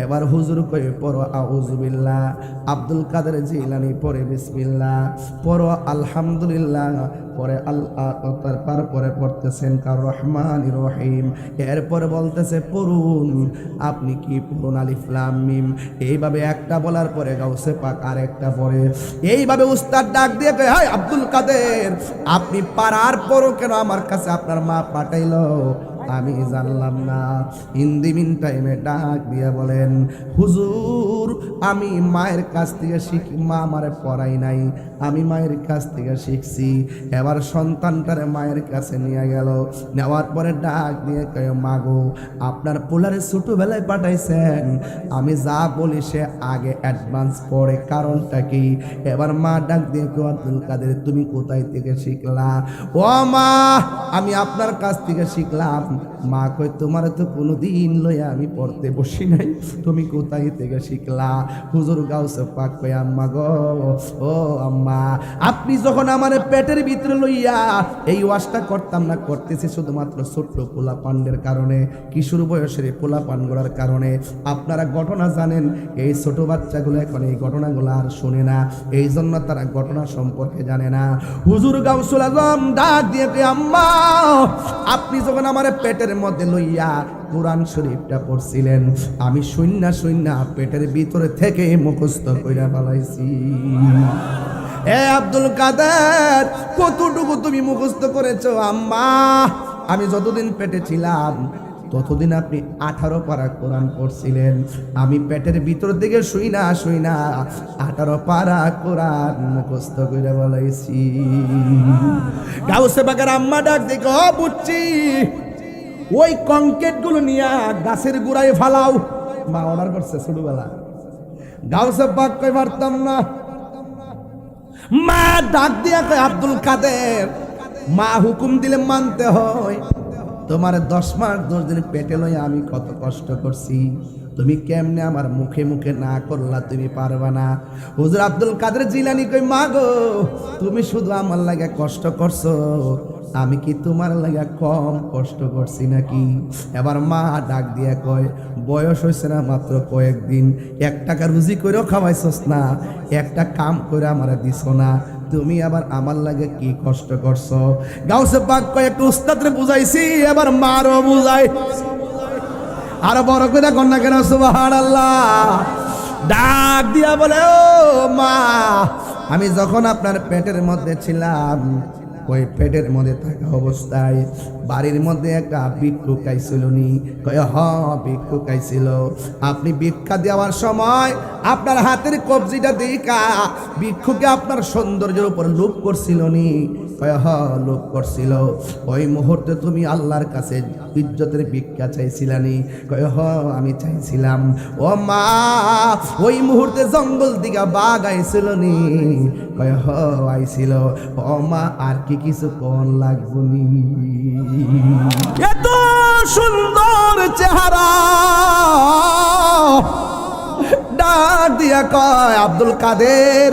এবার হুজুর কয়ে পড়ো আউযুবিল্লাহ, আব্দুল কাদের জিলানী পড়ে বিসমিল্লাহ, পড়ো আলহামদুলিল্লাহ, পরে আল্লাহ, তারপরে পড়তেছেন কার রহমানির রহিম, এরপরে বলতেছে পড়ুন, আপনি কি পড়ুন আলিফ লাম মিম। এইভাবে একটা বলার পরে গাউসে পাক আরেকটা পড়ে। এইভাবে উস্তাদ ডাক দিয়ে কয়, হাই আব্দুল কাদের, আপনি পারার পরও কেন আমার কাছে আপনার মা পাঠাইলো? আমি জানলাম না। ইন দি মিন টাইমে ডাক দিয়ে বলেন, হুজুর আমি মায়ের কাছ থেকে শিখি, মা আমারে পড়াই নাই, আমি মায়ের কাছ থেকে শিখছি। এবার সন্তানটারে মায়ের কাছে নিয়ে গেল, নেওয়ার পরে ডাক দিয়ে কয়, মা গো আপনার পোলারে ছোটবেলায় পাঠাইছেন, আমি যা বলি সে আগে অ্যাডভান্স পড়ে, কারণটা কি? এবার মা ডাক দিয়ে কয়, আব্দুল কাদের তুমি কোথায় থেকে শিখলা? ও মা আমি আপনার কাছ থেকে শিখলাম। মা কই, তোমার তো কোনোদিন লইয়া আমি পড়তে বসি নাই, তুমি কোথায় থেকে শিখলা? হুজুর গাউসে পাক কই, আম্মা গো, ও আম্মা, আপনি যখন আমার পেটের ভিতরে লইয়া এই ওয়াজটা করতাম না, করতেছি শুধুমাত্র ছোট্ট পোলা পান্ডের কারণে, কিশোর বয়সের পোলা পান্ডার কারণে। আপনারা ঘটনা জানেন, এই ছোট বাচ্চাগুলো এখন এই ঘটনাগুলো আর শুনে না, এই জন্য তারা ঘটনা সম্পর্কে জানে না। হুজুর গাউসুল আজম ডাক দিয়ে কই, আম্মা আপনি যখন আমার পেটের মধ্যে লইয়া কোরআন শরীফটা পড়ছিলেন, আমি শূন্য শূন্য পেটের ভিতরে থেকে মুখস্থ কইরা ফেলাইছি। এ আব্দুল কাদের কতটুকু তুমি মুখস্থ করেছো? আম্মা আমি যতদিন পেটে ছিলাম ততদিন আপনি 18 পারা কোরআন পড়ছিলেন, আমি পেটের ভিতর থেকে শুই না 18 পারা কোরআন মুখস্থ করে বলাইছি। গাউসে পাকের আম্মা ডাক দেখো, বুঝছি ওই কংক্রিট গুলো নিয়ে গাছের গোড়ায় ফালাও। মা অর্ডার করছে ছোটবেলা। গাউসে পাক কই পারতাম না। মা ডাক দিয়া কয়, আব্দুল কাদের মা হুকুম দিলে মানতে হয়। তোমার 10 মাস 10 দিন পেটে লইয়া আমি কত কষ্ট করছি, তুমি কেমনে আমার মুখে মুখে না করলা? তুমি পারবা না। হুজুর আব্দুল কাদের জিলানী কই, মা গো তুমি শুধু আমার লাগে কষ্ট করছো, আমি কি তোমার লাগা কম কষ্ট করছি নাকি? এবার মা ডাক দিয়া কয়, বয়স হয়েছে না মাত্র কয়েকদিন, 1 টাকা রুজি করেও খাওয়াইছস না, একটা কাম করে আমার দিছ না, তুমি আবার আমার লাগে কি কষ্ট করছো? গাউসে পাক কয়, একটু উস্তাদরে বুঝাইছি, এবার মারও বুঝাই। আর বড় করে কন্যা কেন সুবহানাল্লাহ। ডাক দিয়া বলে, ও মা আমি যখন আপনার পেটের মধ্যে ছিলাম, ওই পেটের মধ্যে থাকা অবস্থায় বাড়ির মধ্যে একটা ভিক্ষুক আইছিল নি? কয় হ ভিক্ষুক আইছিল। আপনি ভিক্ষা দেওয়ার সময় আপনার হাতের কবজিটা দেখা ভিক্ষুকে আপনার সৌন্দর্যের উপর লোভ করছিল নি? কয় হ লোভ করছিল। ওই মুহূর্তে তুমি আল্লাহর কাছে ইজ্জতের ভিক্ষা চাইছিলানি? কয় হ আমি চাইছিলাম। ও মা ওই মুহূর্তে জঙ্গল দিকে বাঘ আইছিল নি? কয় হ আইছিল। ও মা আর কি কিছু কোন লাগবনি? এত সুন্দর চেহারা ডাক দিয়া কয়, আব্দুল কাদের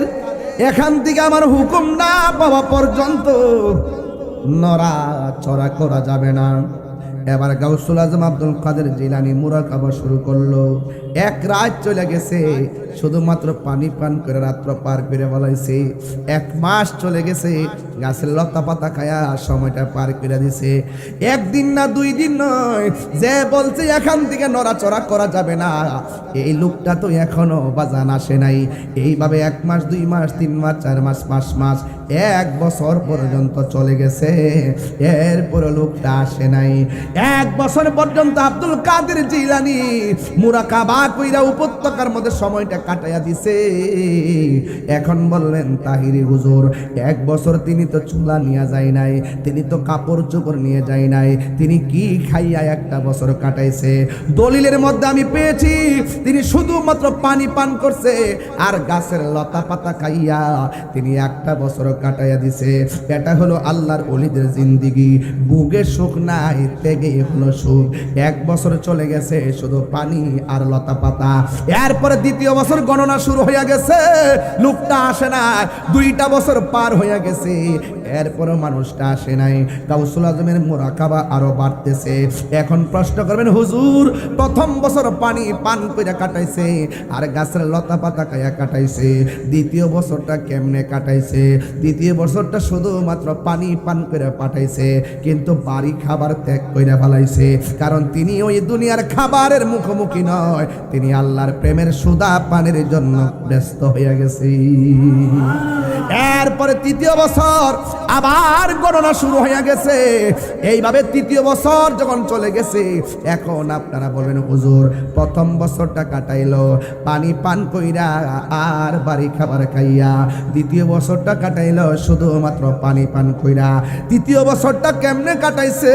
এখান থেকে আমার হুকুম না পাওয়া পর্যন্ত নড়া চড়া করা যাবে না। এবার গাউসুল আজম আব্দুল কাদের জিলানী মুরাকাবা শুরু করলো। 1 রাত চলে গেছে, শুধুমাত্র পানি পান করে রাত্র পার করে বলাইছে। 1 মাস চলে গেছে, গাছের লতা পাতা খায়া সময়টা পার করে দিছে। 1 দিন না 2 দিন নয়, যে বলছে এখান থেকে নড়াচড়া করা যাবে না, এই লোকটা তো এখনো বাজান আসে নাই। এইভাবে 1 মাস 2 মাস 3 মাস 4 মাস 5 মাস 1 বছর পর্যন্ত চলে গেছে, এরপর লোকটা আসে নাই। 1 বছর পর্যন্ত আব্দুল কাদের জিলানী মুরাকাবা কইরা উপত্যকার মধ্যে সময়টা কাটাইয়া দিছে। এখন বললেন তাহিরি হুজুর, 1 বছর তিনি তো চুলা নিয়ে যায় নাই, তিনি তো কাপড় চোপড় নিয়ে যায় নাই, তিনি কি খাইয়া 1টা বছর কাটাইছে? দলিলের মধ্যে আমি পেয়েছি তিনি শুধুমাত্র পানি পান করছে আর গাছের লতা পাতা খাইয়া তিনি 1টা বছর কাটাইয়া দিছে। এটা হলো আল্লাহর ওলিদের জিন্দিগি। বুকে সুখ নাই, তেগে হলো সুখ। 1 বছর চলে গেছে শুধু পানি আর লতা পাতা। এরপরে 2য় বছর গণনা শুরু হয়ে গেছে, লোকটা আসে না। 2টা বছর পার হয়ে গেছে, এরপরও মানুষটা আসে নাই। গাউসুল আজমের মুরাকাবা আরো বাড়তেছে। এখন প্রশ্ন করবেন, হুজুর প্রথম বছর পানি পান করে কাটাইছে আর গাছের লতা পাতা খাইয়া কাটাইছে, দ্বিতীয় বছরটা কেমনে কাটাইছে? দ্বিতীয় বছরটা শুধুমাত্র পানি পান করে পাঠাইছে, কিন্তু বাড়ি খাবার ত্যাগ করে ফেলাইছে। কারণ তিনি ওই দুনিয়ার খাবারের মুখোমুখি নয়, তিনি আল্লাহর প্রেমের সুদা পানের জন্য ব্যস্ত হয়ে গেছে। এরপরে তৃতীয় বছর আবার গণনা শুরু হয়ে গেছে। এইভাবে তৃতীয় বছর যখন চলে গেছে, এখন আপনারা বলবেন, হুজুর প্রথম বছরটা কাটাইলো পানি পান কইরা আর বাড়ি খাবার খাইয়া, দ্বিতীয় বছরটা কাটাইলো শুধুমাত্র পানি পান কইরা। তৃতীয় বছরটা কেমনে কাটাইছে?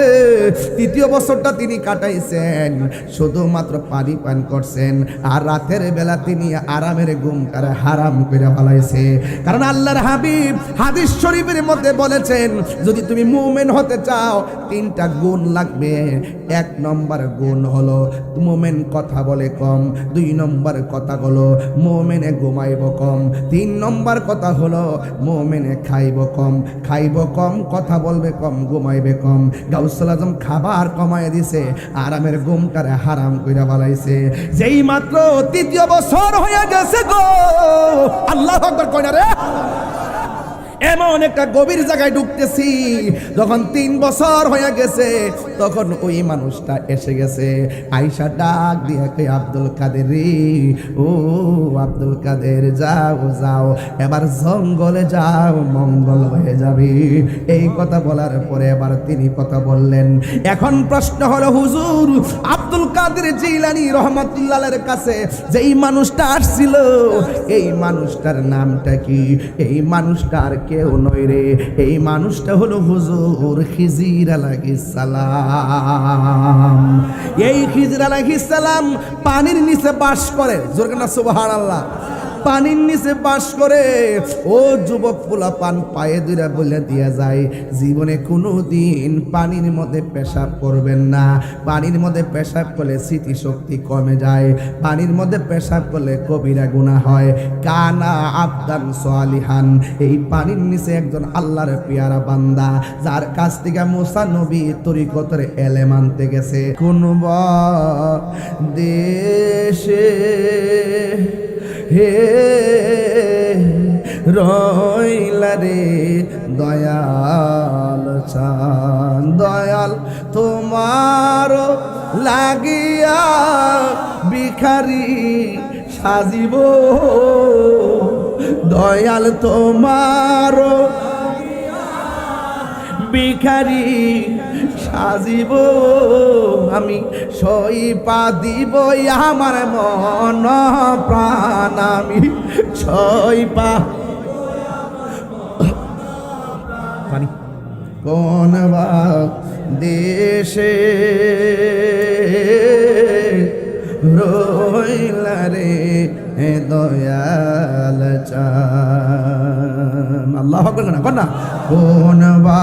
তৃতীয় বছরটা তিনি কাটাইছেন শুধুমাত্র পানি পান করছেন, আর রাতের বেলা তিনি আরামের ঘুমটারে হারাম করে ফেলাইছে। কারণ আল্লাহর হাবিব হাদিস শরীফের মধ্যে বলেছেন, যদি তুমি মুমিন হতে চাও তিনটা গুণ লাগবে। এক নম্বর গুণ হলো মুমিন কথা বলে কম, দুই নম্বর কথা হলো মুমিনে ঘুমাইব কম, তিন নম্বর কথা হলো মুমিনে খাইব কম। খাইব কম, কথা বলবে কম, ঘুমাইবে কম। গাউসুল আজম খাবার কমায় দিছে, আরামের ঘুমটারে হারাম কইরা ফেলাইছে। যেই মাত্র তৃতীয় বছর হয়ে গেছে গো, আল্লাহু আকবার কই না রে, এমন একটা গভীর জায়গায় ঢুকতেছি। যখন 3 বছর হয়ে গেছে, তখন ওই মানুষটা এসে গেছে। আয়েশা ডাক দিয়ে কই, আব্দুল কাদের রে, ও আব্দুল কাদের, যাও যাও এবার জঙ্গলে যাও, মঙ্গল হয়ে যাবে। এই কথা বলার পরে এবার তিনি কথা বললেন। এখন প্রশ্ন হলো, হুজুর আব্দুল কাদের জিলানী রহমাতুল্লাহের কাছে যেই মানুষটা আসছিল, এই মানুষটার নামটা কি? এই মানুষটার কেউ নয় রে, এই মানুষটা হলো হুজুর খিজির আলাইহিস সালাম। এই খিজির আলাইহিস সালাম পানির নিচে বাস করে, জোরে না সুবহানাল্লাহ। পানির নিচে বাস করে। ও যুবক পোলা পান পায়ে দুইরা বলে দিয়া যায়, জীবনে কোনো দিন পানির মধ্যে পেশাব করবেন না। পানির মধ্যে পেশাব করলে স্মৃতিশক্তি কমে যায়, পানির মধ্যে পেশাব করলে কবিরা গুনাহ হয়। কানা আবদান সালিহান, এই পানির নিচে একজন আল্লাহর পেয়ারা বান্দা, যার কাছ থেকে মুসা নবী তরিকতের এলেম আনতে গেছে। কোন দেশে হে রইলা রে দয়াল চান, দয়াল তোমার লাগিয়া ভিখারি সাজিব, দয়াল তোমার ভিখারি সাজিব, আমি সইপা দিব আমার মন প্রাণ, আমি সইপা পানি। কোন বা দেশে রইলা রে দয়াল চান, আল্লাহ আকবার না কর না। কোন বা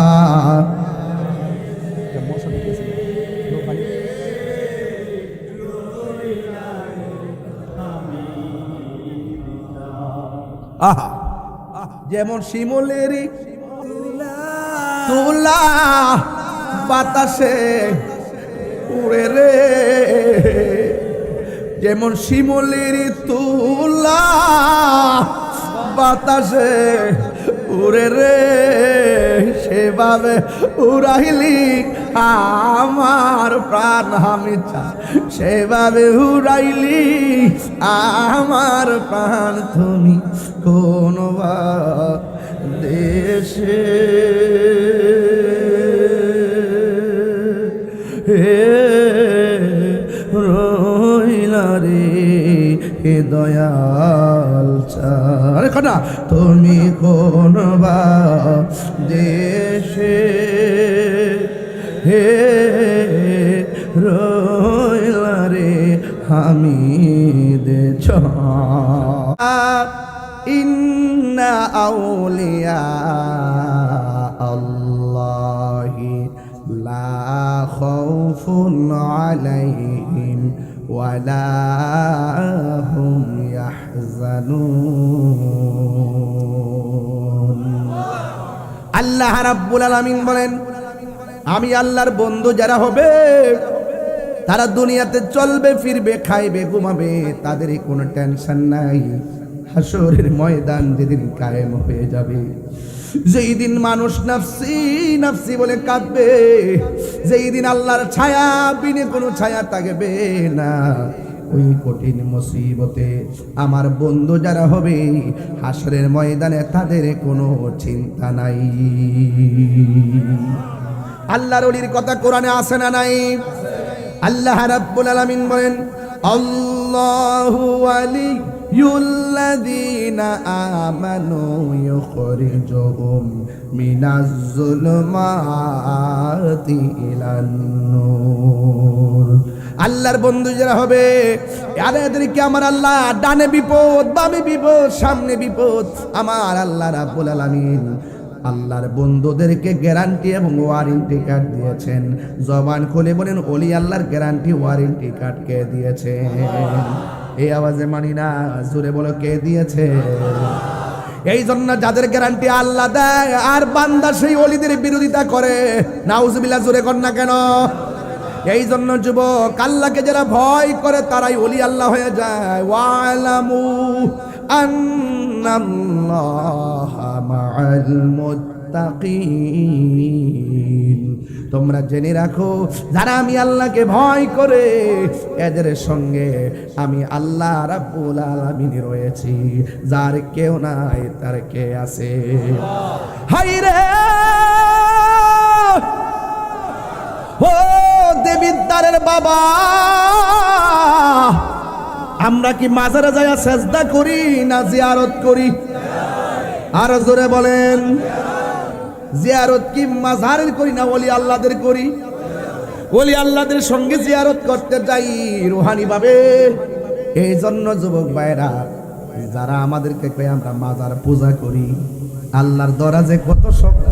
আহা, যেমন শিমুলের তুলা বাতাসে উড়ে রে, যেমন শিমুলের তুলা বাতাসে উড়ে রে, সেভাবে উড়াইলি আমার প্রাণ, আমি চাই সেভাবে উড়াইলি আমার প্রাণ। তুমি কোন বা দেশে রইলা রে দয়াল চার, না তুমি কোন বা দেশে হে রইলা রে হামিদ ইন্না আউলিয়া আল্লাহি লা খাউফুন আলাইহিম ওয়ালা হুম ইয়াহজানুন। আল্লাহ রাব্বুল আলামিন বলেন, আমি আল্লাহর বন্ধু যারা হবে তারা দুনিয়াতে চলবে ফিরবে খাইবে ঘুমাবে, তাদের কোনো টেনশন নাই। হাসরের ময়দান যেদিন কায়েম হয়ে যাবে, যেই দিন মানুষ নাফসি নাফসি বলে কাঁদবে, যেই দিন আল্লাহর ছায়া বিনে কোনো ছায়া থাকবে না, ওই কঠিন মুসিবতে আমার বন্ধু যারা হবে হাসরের ময়দানে তাদের কোনো চিন্তা নাই। আল্লাহর ওলির কথা কোরআনে আছে না নাই? আল্লাহ রাব্বুল আলামিন বলেন, আল্লাহু ওয়ালিয়ুল্লাযীনা আমানু ইউখরিজুহুম মিনাজ যুলুমাতি ইলান নূর। আল্লাহর বন্ধু যারা হবে এদেরকে আমার আল্লাহ ডানে বিপদ বামে বিপদ সামনে বিপদ আমার আল্লাহ রাব্বুল আলামিন আল্লাহর বন্ধুদেরকে গ্যারান্টি এবং ওয়ারেন্টি কার্ড দিয়েছেন। জবান খুলে বলেন, ওলি আল্লাহর গ্যারান্টি ওয়ারেন্টি কার্ড কে দিয়েছে? এই আওয়াজে মানি না, জোরে বলো কে দিয়েছে? এই জন্য যাদের গ্যারান্টি আল্লাহ দেয় আর বান্দা সেই ওলিদের বিরোধিতা করে, নাউজুবিল্লাহ, জোরে কর না কেন? এই জন্য যুবক, আল্লাহকে যারা ভয় করে তারাই ওলি আল্লাহ হয়ে যায়। ওয়ালামু আন্নাল্লাহা মাআল মুত্তাকিন, তোমরা জেনে রাখো যারা আমি আল্লাহকে ভয় করে এদের সঙ্গে আমি আল্লাহ রাব্বুল আলামিন রয়েছি। যার কেউ নাই তার কে আছে? হায়রে ও দেবিদ্দারের বাবা, আমরা কি মাজারে যাইয়া সেজদা করি না জিয়ারত করি? আর জোরে বলেন, জিয়ারত কি মাজারের করি না ওলি আল্লাহদের করি? ওলি আল্লাহদের সঙ্গে জিয়ারত করতে যাই রুহানি ভাবে। এই জন্য যুবক ভাইরা, যারা আমাদেরকে কয় আমরা মাজার পূজা করি, আল্লাহর দরাজে কত শক্ত।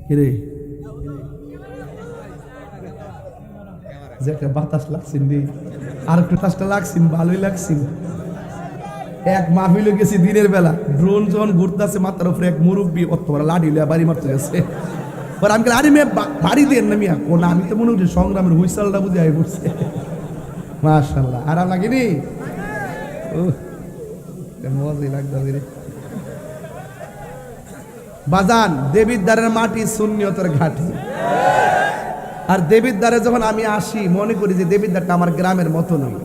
কিরে যে একটা বাতাস লাগছেন রে, আর একটু তাসটা লাগছেন, ভালোই লাগছেন। এক মাহফিলে গেছি দিনের বেলা, ড্রোন যখন ঘুরতেছে মাথার উপরে এক মুরব্বী অত বড় লাঠি লিয়া বাড়ি মারতে গেছে। পরে আমি আরে মেয়ে বাড়ি দেন না মিয়া, কোন আমি তো মনে হচ্ছে সংগ্রামের হুইসালটা বুঝে আই পড়ছে। মাশাআল্লাহ, আরাম লাগেনি? মজাই লাগতেছে রে বাজান। দেবিদ্বারের মাটি সুন্নিয়তের ঘাটি। আর দেবিদ্বারে যখন আমি আসি মনে করি যে দেবিদ্বারটা আমার গ্রামের মতো নয়।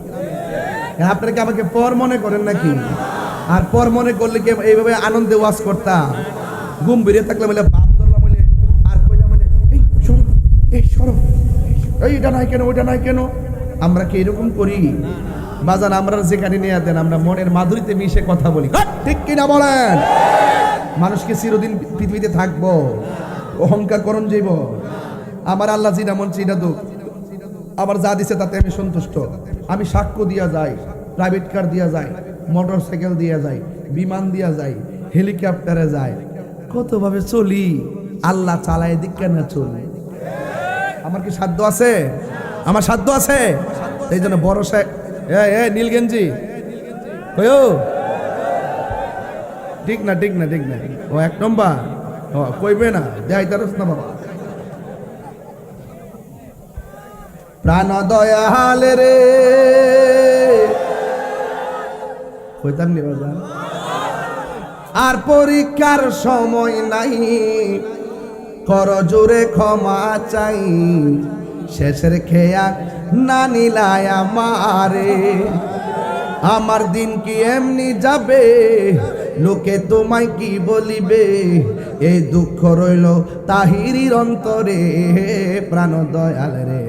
আপনারা কি আমাকে পর মনে করেন নাকি? আর পর মনে করলে কি এইভাবে আনন্দে ওয়াজ করতাম? ঘুম বেরিয়ে থাকলে বলে বাপ ধরলাম বলে আর কইলাম বলে এই সরো এইটা নাই কেন ওইটা নাই কেন? আমরা কি এরকম করি বাজান? আমরা যেখানে নিয়ে দেন আমরা মনের মাধুরীতে মিশে কথা বলি, ঠিক কিনা বলেন? মানুষকে চিরদিন পৃথিবীতে থাকবো, অহংকার করণ যাইব। আমার আল্লাহ জিনা মন চিনা দুঃখ, আমার যা দিছে তাতে আমি সন্তুষ্ট। আমি সাক্ষ্য দিয়া যাই, প্রাইভেট কার দিয়া যায়, মোটর সাইকেল দিয়া যায়, বিমান দিয়া যায়, হেলিকপ্টারে যায়, কতভাবে চলি। আল্লাহ চালায় দিক কেন চলি? আমার কি সাধ্য আছে? আমার সাধ্য আছে? এই জন্য বড় নীল গেঞ্জি ঠিক না ঠিক না ঠিক না, ও এক নম্বর কইবে না যাই তারস না বাবা। প্রাণ দয়াল রে কইতাম নি বাবা, আর পরীক্ষার সময় নাই, কর জোরে ক্ষমা চাই, শেষের খেয়া না নিলায় আমারে, আমার দিন কি এমনি যাবে, লোকে তোমায় কি বলিবে, এই দুঃখ রইল তাহিরির অন্তরে। প্রাণ দয়াল রে,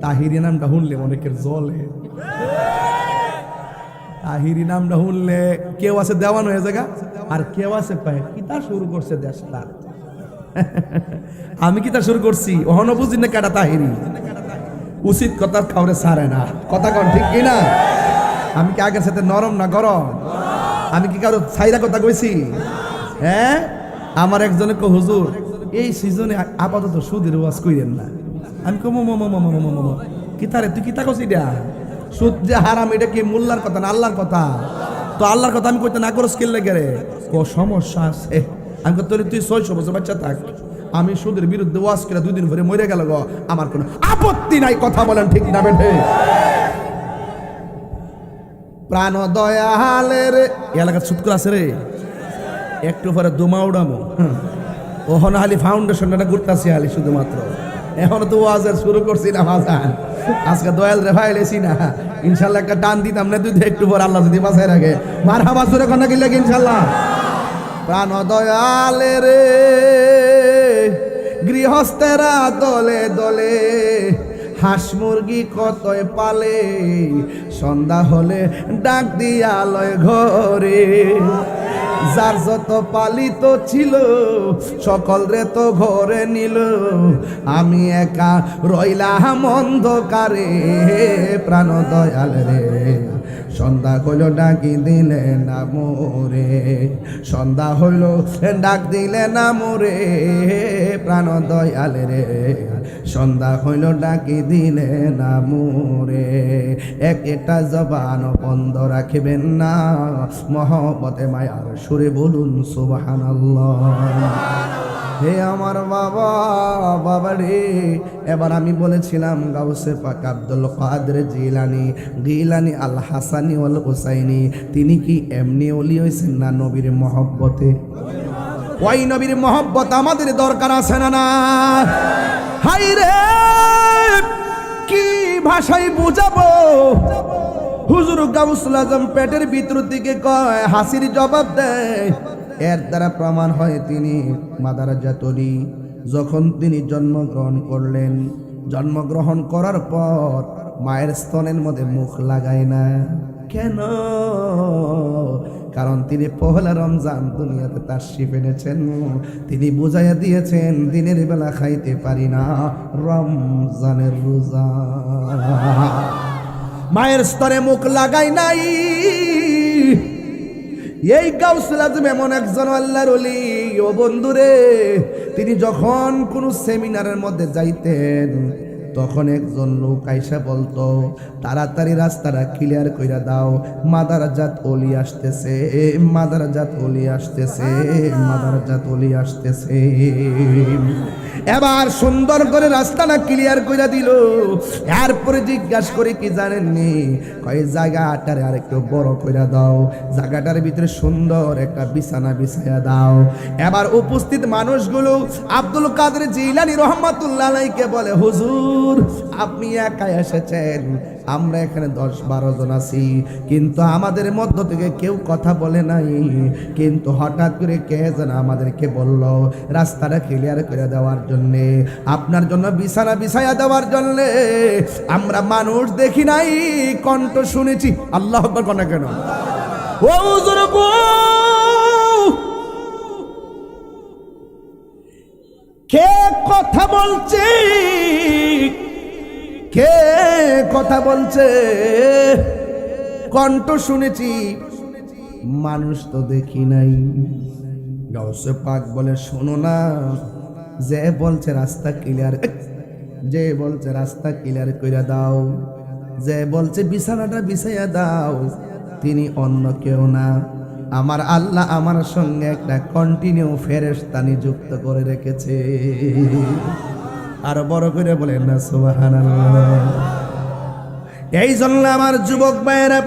তাহিরি নামটা শুনলে অনেকের জলে। তাহিরি নামটা শুনলে কেউ আছে দেওয়ান হয়ে জায়গা, আর কেউ আছে পায় কি তা শুরু করছে দেশটা। আমি কি তা শুরু করছি? ওহনো বুঝি না কাটা তাহিরি উচিত কথা খাওয়ারে সারে না, কথা কন ঠিক কিনা? আমি কি আগের সাথে নরম না গরম? আমি কি কারো ছাইরা কথা কইছি? হ্যাঁ, আমার একজনে কো হুজুর এই সিজনে আপাতত সুদের ওয়াজ কইরেন না। আমি কো কিতারে তুই কিতা কইছিস? এটা সুদ যে হারাম, এটা কি মোল্লার কথা না আল্লাহর কথা? তো আল্লাহর কথা আমি কইতে না করস কিনলে গেলে ও সমস্যা আছে। আমি তোর তুই 600 বছর বাচ্চা থাক, আমি সুদের বিরুদ্ধে ওয়াজ করে 2 দিন পরে মরে গেল গো, আমার কোনো আপত্তি নাই। কথা বলেন ঠিক না বেঠে? প্রাণ দয়ালের এলাকার ছুটকর আছে রে, একটু পরে দুমা উড়ামো। ওখানে হালি ফাউন্ডেশনটা ঘুরতেছি হালি শুধুমাত্র, এখন তো ওয়াজের শুরু করছি না বাজান। আজকে দয়াল রে ভাই লেছি না, ইনশাল্লাহ একটা টান দিতাম না তুই একটু পর, আল্লাহ যদি বাঁচায় রাখে। মার হাবা সুরে কন্যা কিনলে ইনশাল্লাহ। প্রাণ দয়ালের গৃহস্থেরা দলে দলে হাঁস মুরগি কতই পালে, সন্ধ্যা হলে ডাক দিয়ালয় ঘরে। যার যত পালিত ছিল সকল রে তো ঘরে নিল, আমি একা রইলাম অন্ধকারে। প্রাণ দয়াল রে সন্ধ্যা হইল ডাকি দিলে না মোরে, সন্ধ্যা হইল ডাক দিলে না মোরে। প্রাণ দয়াল রে সন্ধ্যা হইল ডাকি দিলে না মোরে। একটা জবান বন্ধ রাখবেন না, মহব্বতে মায়ার সুরে বলুন সুবহানাল্লাহ। হে আমার বাবা, বাবা রে। এবার আমি বলেছিলাম গাউসে পাক আব্দুল কাদের জিলানী, গিলানী আল হাসানি ওয়াল হুসাইনি, তিনি কি এমনি ওলি হয়েছেন না নবীর মহব্বতে? ওই নবীর মহব্বত আমাদের দরকার আছে না না? হাই রে কি ভাষায় বুঝাবো? হুজুর গাউসুল আজম পেটের ভিতর থেকে কয়, হাসির জবাব দেয়। এর দ্বারা প্রমাণ হয় তিনি মাদারাজাত ওলি। যখন তিনি জন্মগ্রহণ করলেন, জন্মগ্রহণ করার পর মায়ের স্তনের মধ্যে মুখ লাগায় না। কেন? কারণ তিনি পহেলা রমজান দুনিয়াতে তাশরিফ এনেছেন। তিনি বুঝাইয়া দিয়েছেন দিনের বেলা খাইতে পারি না, রমজানের রোজা। মায়ের স্তরে মুখ লাগাই নাই। এই গাউসুল আজম এমন একজন আল্লাহর ওলি। ও বন্ধুরে, তিনি যখন কোন সেমিনারের মধ্যে যাইতেন, তখন একজন লোক আইসা বলতো, তাড়াতাড়ি রাস্তাটা ক্লিয়ার কইরা দাও, মাদারাজাত ওলি আসতেছে, মাদারাজাত ওলি আসতেছে, মাদারাজাত ওলি আসতেছে। এবার সুন্দর করে রাস্তাটা ক্লিয়ার কইরা দিল। এরপরে জিজ্ঞাসা করে কি জানেননি, কয় জায়গাটারে আর একটু বড় কইরা দাও, জায়গাটার ভিতরে সুন্দর একটা বিছানা বিছাইয়া দাও। এবার উপস্থিত মানুষগুলো আব্দুল কাদের জিলানী রহমাতুল্লাহ আলাইহিকে বলে, হুজুর আপনি একাই এসেছেন, আমরা এখানে 10-12 জন আছি, কিন্তু আমাদের মধ্য থেকে কেউ কথা বলে নাই। কিন্তু হঠাৎ করে কে যেন আমাদেরকে বলল রাস্তাটা ক্লিয়ার করে দেওয়ার জন্যে, আপনার জন্য বিছানা বিছাইয়া দেওয়ার জন্যে। আমরা মানুষ দেখি নাই, কণ্ঠ শুনেছি। আল্লাহু আকবার কোন কেন? ও হুজুর গো, কে কথা বলছে? কে কথা বলছে? কণ্ঠ শুনেছি, মানুষ তো দেখি নাই। গাউসে পাক বলে, শোনো না, যে বলছে রাস্তা ক্লিয়ার, যে বলছে রাস্তা ক্লিয়ার কইরা দাও, যে বলছে বিছানাটা বিছাইয়া দাও, তিনি অন্য কেউ না, আমার আল্লাহ আমার সঙ্গে একটা কন্টিনিউ ফেরেশতা নিযুক্ত করে রেখেছে। আর বড় করে বলেন না সুবহানাল্লাহ। এই জন্য আমার যুবক ভাইয়েরা,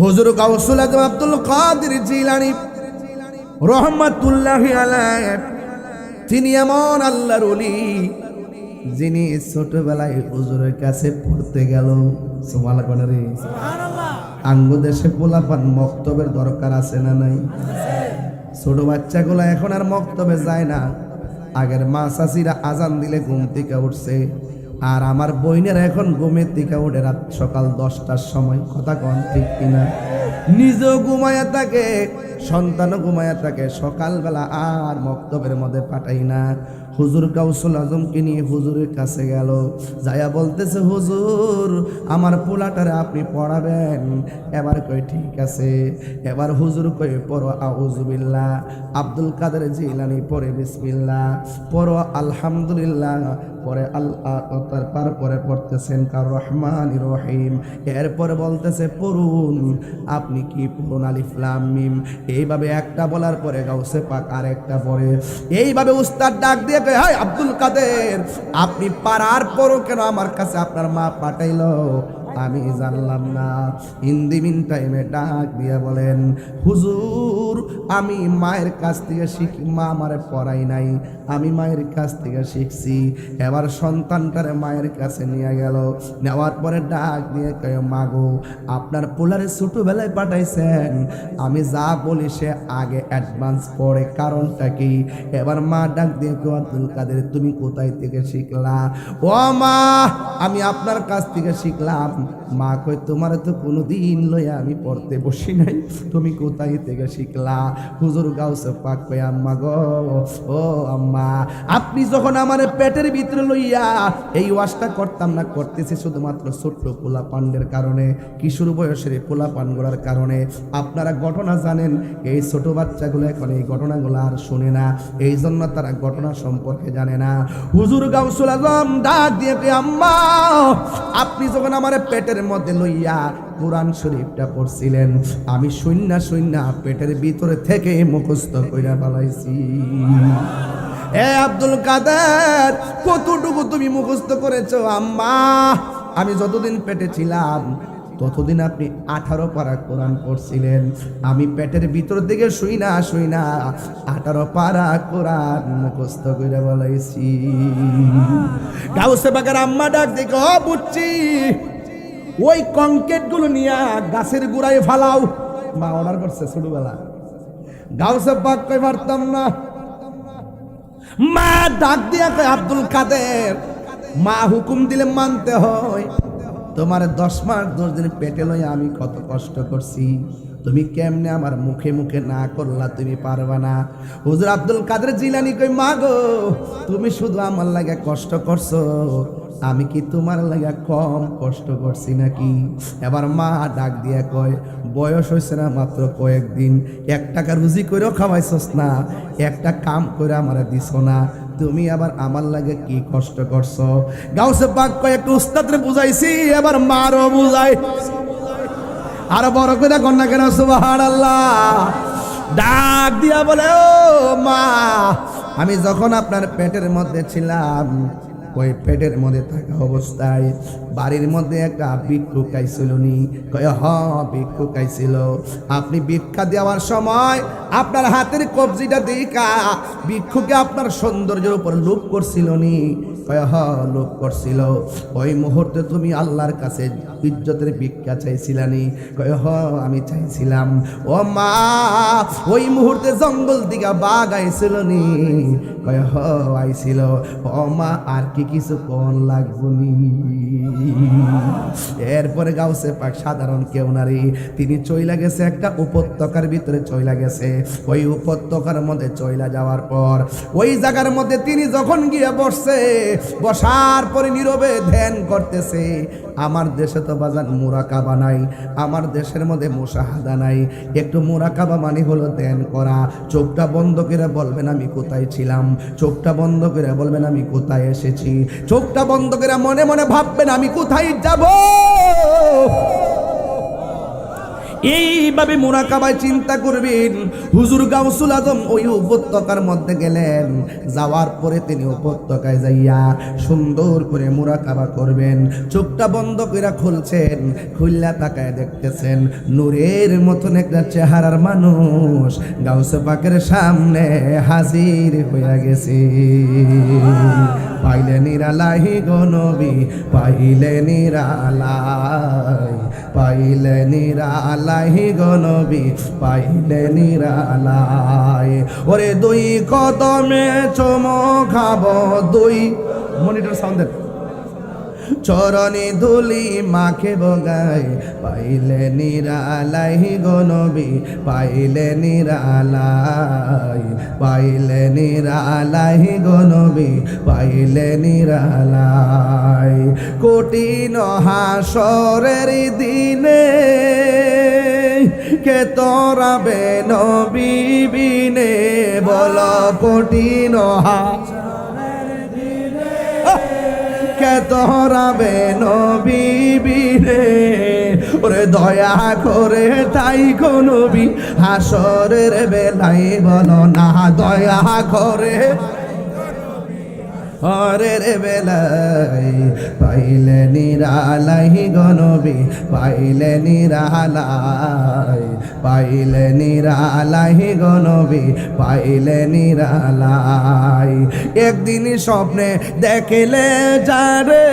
হুজুর গাউসুল আজম আব্দুল কাদের জিলানী রহমাতুল্লাহি আলাইহি, তিনি এমন আল্লাহর ওলি যিনি ছোটবেলায় হুজুরের কাছে পড়তে গেল। সুবহানাল্লাহ। আঙ্গু দেশে পোলাপান মক্তবের দরকার আছে না নাই? ছোট বাচ্চাগুলো এখন আর মক্তবে যায় না। আগের মা চাচিরা আজান দিলে ঘুম থেকে উঠছে, আর আমার বইনের এখন ঘুমের থেকে উঠে রাত সকাল 10টার সময়। কথা কন ঠিক কিনা? নিজেও ঘুমায়া থাকে, সন্তানও ঘুমায়া থাকে, সকালবেলা আর মক্তবের মধ্যে পাঠাই না। হুজুর গাউসুল আজমকে নিয়ে হুজুরের কাছে গেল, যায়া বলতেছে, হুজুর আমার পোলাটারে আপনি পড়াবেন। এবার কই ঠিক আছে। এবার হুজুর কই পড়ো আউযুবিল্লাহ, আব্দুল কাদের জিলানী পড়ে বিসমিল্লাহ, পড়ো আলহামদুলিল্লাহ, পরে আল্লাহ তারপরে পড়তেছেন কার রহমানির রহিম, এরপরে বলতেছে পড়ুন। আপনি কি পড়ুন আলিফ লাম মিম, এইভাবে একটা বলার পরে গাউসে পাক আরেকটা পড়ে। এইভাবে উস্তাদ ডাক দিয়ে কয়, হাই আব্দুল কাদের, আপনি পারার পরও কেন আমার কাছে আপনার মা পাঠাইলো? আমি জানলাম না। ইন দি মিন টাইমে ডাক দিয়ে বলেন, হুজুর আমি মায়ের কাছ থেকে শিখি, মা আমারে পড়াই নাই, আমি মায়ের কাছ থেকে শিখছি। এবার সন্তানটারে মায়ের কাছে নিয়ে গেল, নেওয়ার পরে ডাক দিয়ে কয়, মাগো আপনার পোলারে ছোটবেলায় পাঠাইছেন, আমি যা বলি সে আগে অ্যাডভান্স পড়ে, কারণটা কি? এবার মা ডাক দিয়ে কয়, আব্দুল কাদের তুমি কোথায় থেকে শিখলা? ও মা আমি আপনার কাছ থেকে শিখলাম। মা কই, তোমার তো কোনোদিন লইয়া আমি পড়তে বসি নাই, তুমি কোথায় থেকে শিখলা? হুজুর গাউসে পাক কই, আম্মা গো, ও আম্মা আপনি যখন আমার পেটের ভিতরে লইয়া এই ওয়াজটা করতাম না, করতেছি শুধুমাত্র ছোট্ট পোলা পান্ডের কারণে, কিশোর বয়সের পোলা পানগুলার কারণে। আপনারা ঘটনা জানেন, এই ছোট বাচ্চাগুলো এখন এই ঘটনাগুলো আর শুনে না, এই জন্য তারা ঘটনা সম্পর্কে জানে না। হুজুর গাউসুল আজম ডাক দিয়ে কই, আম্মা আপনি যখন আমার পেটের মধ্যে লইয়া কোরআন শরীফটা পড়ছিলেন, আমি শূন্য পেটের ভিতরে থেকে মুখস্থ কইরা ফেলাইছি। এ আব্দুল কাদের কতটুকু তুমি মুখস্থ করেছো? আম্মা আমি যতদিন পেটে ছিলাম ততদিন আপনি 18 পারা কোরআন পড়ছিলেন, আমি পেটের ভিতর থেকে শুই না 18 পারা কোরআন মুখস্থ করে বলাইছি। গাউসে বাগের আম্মা ডাক দেখো, বুঝছি ওই কংক্রিট গুলো নিয়ে গাছের গোড়ায় ফালাও। মা অর্ডার করছে ছোটবেলা, গাউসে বাগ কই পারতাম না। মা ডাক দিয়া কয়, আব্দুল কাদের মা হুকুম দিলে মানতে হয়। তোমার 10 মাস 10 দিন পেটে লইয়া আমি কত কষ্ট করছি, তুমি কেমনে আমার মুখে মুখে না করলা? তুমি পারবা না। হুজুর আব্দুল কাদের জিলানী কই, মা গো তুমি শুধু আমার লাগে কষ্ট করছো, আমি কি তোমার লাগে কম কষ্ট করছি নাকি? এবার মা ডাক দিয়া কয়, বয়স হয়েছে না মাত্র কয়েকদিন, 1 টাকা রুজি করেও খাওয়াইছস না, একটা কাম করে আমার দিছ না, তুমি আবার আমার লাগে কি কষ্ট করছো? গাউসে পাক কয়, একটু উস্তাদরে বুঝাইছি, এবার মারও বুঝাই। আর বড় করে কন্যা কেন সুবহানাল্লাহ। ডাক দিয়া বলে, ও মা আমি যখন আপনার পেটের মধ্যে ছিলাম, ওই পেটের মধ্যে থাকা অবস্থায় বাড়ির মধ্যে একটা ভিক্ষুক আইছিল নি? কয় হ ভিক্ষুক আইছিল। আপনি ভিক্ষা দেওয়ার সময় আপনার হাতের কবজিটা দেখা ভিক্ষুকে আপনার সৌন্দর্যের উপর লোভ করছিল নি? কয় হ লোভ করছিল। ওই মুহূর্তে তুমি আল্লাহর কাছে ইজ্জতের ভিক্ষা চাইছিলানি? কয় হ আমি চাইছিলাম। ও মা ওই মুহূর্তে জঙ্গল দিকে বাঘ আইছিল নি? কয় হ আইছিল। ও মা আর কি কিছু কোন লাগবনি? এরপরে গাউসে পাক সাধারণ কেউ নারী, তিনি চইলা গেছে একটা উপত্যকার ভিতরে চইলা গেছে। ওই উপত্যকার মধ্যে চইলা যাওয়ার পর ওই জায়গার মধ্যে তিনি যখন গিয়ে বসছে, বসার পরে নীরবে ধ্যান করতেছে। আমার দেশে তো বাজার মুরাকাবা নাই, আমার দেশের মধ্যে মুশাহাদা নাই। একটু মুরাকাবা মানে হলো ধ্যান করা। চোখটা বন্ধ করে বলবেন আমি কোথায় ছিলাম, চোখটা বন্ধ করে বলবেন আমি কোথায় এসেছি, চোখটা বন্ধ করে মনে মনে ভাববেন আমি কোথায় যাব। এইভাবে মুরাকাবায় চিন্তা করবেন। হুজুর গাউসুল আজম ওই উপত্যকার মধ্যে গেলেন, যাওয়ার পরে তিনি উপত্যকায় যাইয়া সুন্দর করে মুরাকাবা করবেন। চোখটা বন্ধ করে খুলছেন, খুললা তাকায় দেখতেছেন নূরের মতন একটা চেহারার মানুষ গাউসে পাকের সামনে হাজির হইয়া গেছে। পাইলে নিরালাহি গো নবী, পাইলে নিরালাই, পাইলে নিরালাহি গো নবী, পাইলে নিরালাই। ওরে দুই কদমে চুমো খাবো, দুই মনিটর সাউন্ড দেন, চরণে ধুলি মাখে বগায়, পাইলে নিরালাই গো নবী, পাইলে নিরালাই, পাইলে নিরালাই গো নবী, পাইলে নিরালাই। কঠিন হাসরের দিনে কে তোরাবে নবী বিনে, বল কঠিন হাসরের দিনে কে তোরাবে নবী বিরে ওরে দয়া করে তাই গো নবী হাসরের বেলায় বলো না দয়া করে হরের বেলায় পাইলে নিরালাই গো নবী পাইলে নিরালাই পাইলে নিরালাই গো নবী পাইলে নিরালাই একদিন স্বপ্নে দেখিলে যারে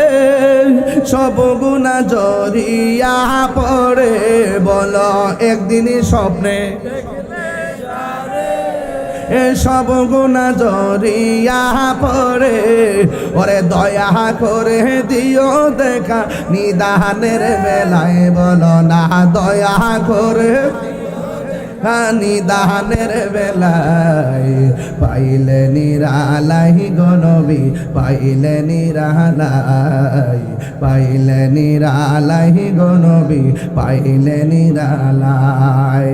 সব গুনাহ জড়িয়া পড়ে বলো একদিন স্বপ্নে সব গুনাহ জড়িয়া পড়ে ওরে দয়া করে দিও দেখা নিদানের বেলায় বলো না দয়া করে নিদানের বেলায় পাইলে নিরালাই গো নবী পাইলে নিরালাই পাইলে নিরালাই গো নবী পাইলে নিরালাই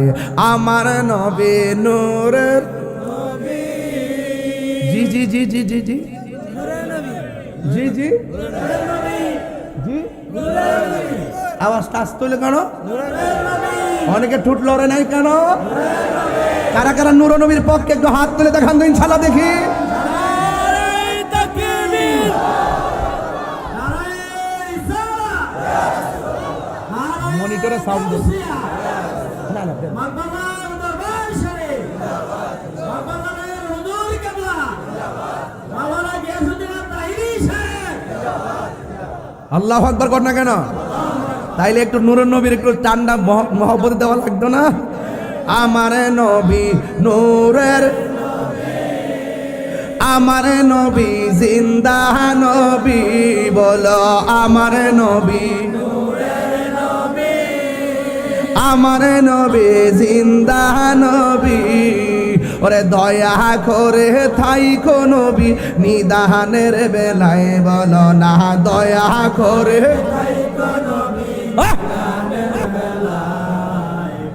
আমার নবী নূরের জি জি জি জি জি জি জি জি জি আওয়াজটা আসতে হইলো কেন অনেকে ঠুট লড়ে নাই কেন কারা কারা নূর নবীর পক্ষে একটু হাত তুলে দেখান তো ইনশাআল্লাহ দেখি মনিটরে সাউন্ড না না আল্লাহু আকবার কর না কেন তাইলে একটু নূরের নবীর একটু টান্ডা মহব্বত দেওয়া লাগতো না আমার নবী নূরের আমার নবী জিন্দা নবী বলো আমার নবী আমার নবী জিন্দা নবী ওরে দয়া করে থাইকো নবী নিদানের বেলায় বলো না দয়া করে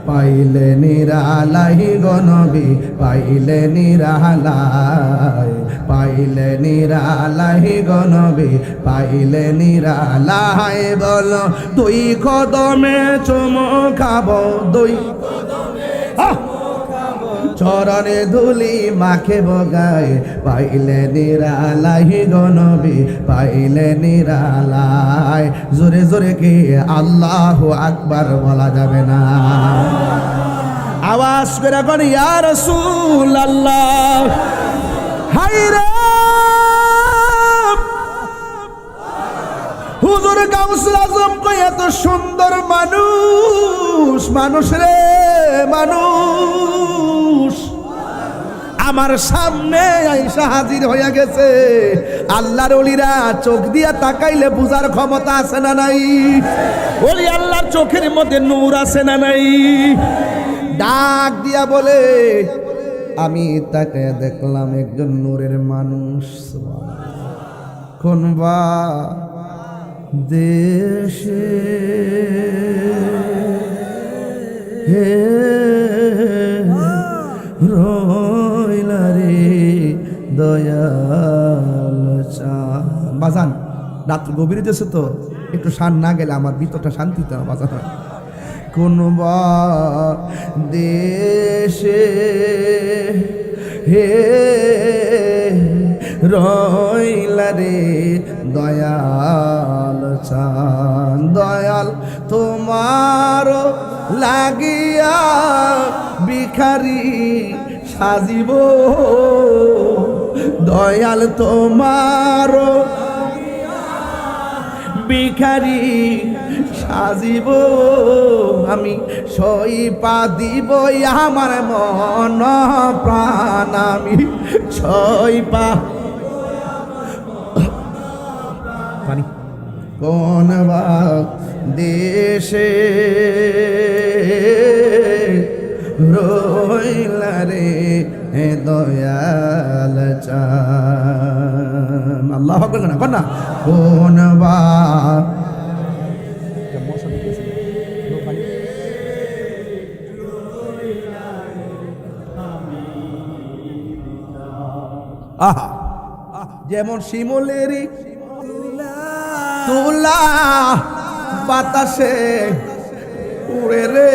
পাইলে নিরালাই গো নবী পাইলে নিরালাই পাইলে নিরালাই গো নবী পাইলে নিরালাই বলো দুই কদমে চুমু খাবো দুই চরণে ধুলি মাখে বগায় পাইলে নিরালাই গো নবী পাইলে নিরালাই জোরে জোরে কি আল্লাহু আকবার বলা যাবে না আওয়াজ করে কোন ইয়া রাসূলুল্লাহ হায়রে হুজুর গাউসুল আজম কই এত সুন্দর মানুষ মানুষ রে মানুষ আমার সামনে আইসা হাজির হইয়া গেছে আল্লাহর ওলিরা চোখ দিয়া তাকাইলে বুঝার ক্ষমতা আছে না নাই ওলি আল্লাহর চোখের মধ্যে নূর আছে না নাই ডাক দিয়া বলে আমি তাকে দেখলাম একজন নূরের মানুষ কোন বা দেশে হে রইলা রে দয়াল বাজান রাত্র গভীর যেছে তো একটু শান না গেলে আমার ভিতরটা শান্তিতে না বাজান কোন দেশে হে রইলা রে দয়াল চান দয়াল তোমার লাগিয়া ভিখারি সাজিব দয়াল তোমার ভিখারি সাজিব আমি সইপা দিব আমার মন প্রাণ আমি সইপা কোন বা দেশে রইলা রে দয়াল চান আল্লাহ আকবার না কোন কোন বা আহা যেমন শিমুলেরই তুলা বাতাসে উড়ে রে,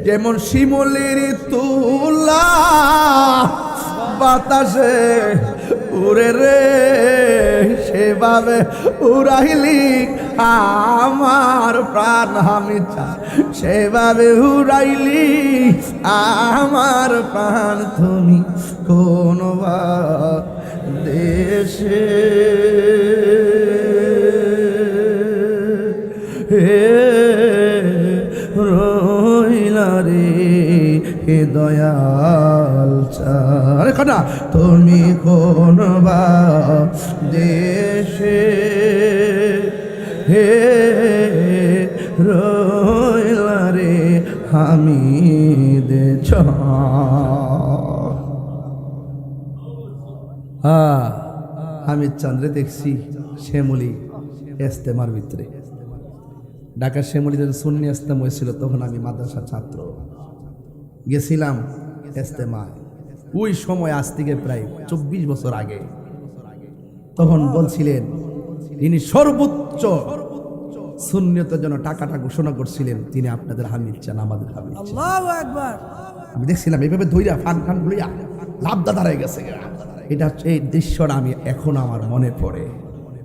যেমন শিমুলের তুলা বাতাসে উড়ে রে, সেভাবে উড়াইলি আমার প্রাণ আমি চাই, সেভাবে উড়াইলি আমার প্রাণ তুমি কোন দেশে রইলা রে হে দয়াল চার কথা, তুমি কোন দেশে হে রইলা রে আমি দেশ। আমি চন্দ্রে দেখছি শ্যামলী ইস্তেমার ভিতরে, ঢাকার শ্যামলী যখন সুন্নি ইস্তেমা হয়েছিল তখন আমি মাদ্রাসার ছাত্র গেছিলাম ইস্তেমায়। ওই সময় আজ থেকে প্রায় 24 বছর আগে। তখন বলছিলেন তিনি সর্বোচ্চ সুন্নিয়তের জন্য টাকাটা ঘোষণা করছিলেন, তিনি আপনাদের হামিদ চান, আমাদের হামিদ চান। আল্লাহু আকবার। আমি দেখছিলাম এইভাবে ধইরা ফান ফান লইয়া লাভদা দাঁড়ায় গেছে। এটা এই দৃশ্যটা আমি এখন আমার মনে পড়ে,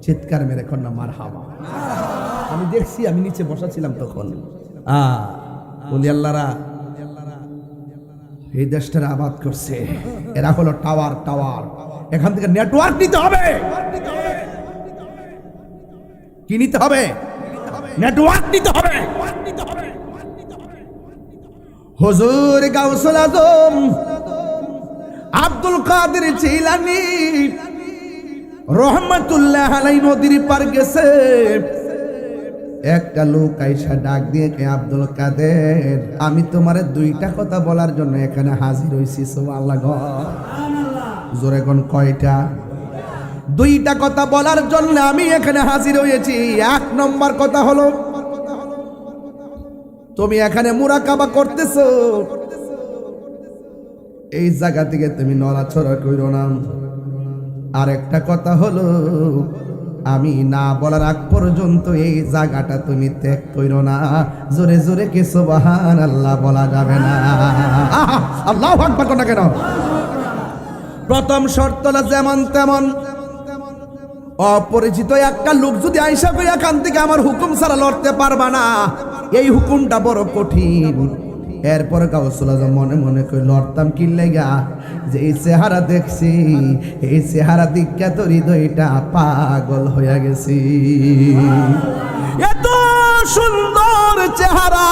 চিৎকার মেরে এখন না মারহাবা। আমি দেখছি, আমি নিচে বসা ছিলাম তখন। ওলি আল্লাহরা এই দেশটার আবাদ করছে। এরা হলো টাওয়ার টাওয়ার, এখান থেকে নেটওয়ার্ক নিতে হবে। কি নিতে হবে? নেটওয়ার্ক নিতে হবে। হুজুর গাউসুল আজম আব্দুল কাদের জিলানী রহমাতুল্লাহ আলাইহি নদীর পার গেছে। একটা লোক আইসা ডাক দিয়ে, কে আব্দুল কাদের, আমি তোমারে দুইটা কথা বলার জন্য এখানে হাজির হইছি। সুবহানাল্লাহ। জোরে কোন কয়টা? দুইটা কথা বলার জন্য আমি এখানে হাজির হয়েছি। এক নম্বর কথা হলো, তুমি এখানে মুরাকাবা করতেছো, এই জায়গা থেকে তুমি নড়াচড়া কইরো না। আর একটা কথা হলো, আমি না বলার আগ পর্যন্ত এই জায়গাটা তুমি ত্যাগ কইরো না। জোরে জোরে কি সুবহানাল্লাহ বলা যাবে না? আল্লাহু আকবার কোন কেন? প্রথম শর্ত হলো যেমন তেমন অপরিচিত একটা লোক যদি আইসা কই এখান থেকে আমার হুকুম ছাড়া লড়তে পারবা না, এই হুকুমটা বড় কঠিন। এরপরে গাউসুল আজম মনে মনে কই লড়তাম কি লাগা, যে এই চেহারা দেখছি, এই চেহারা দিকা তো হৃদয়টা পাগল হয়ে গেছি। এত সুন্দর চেহারা,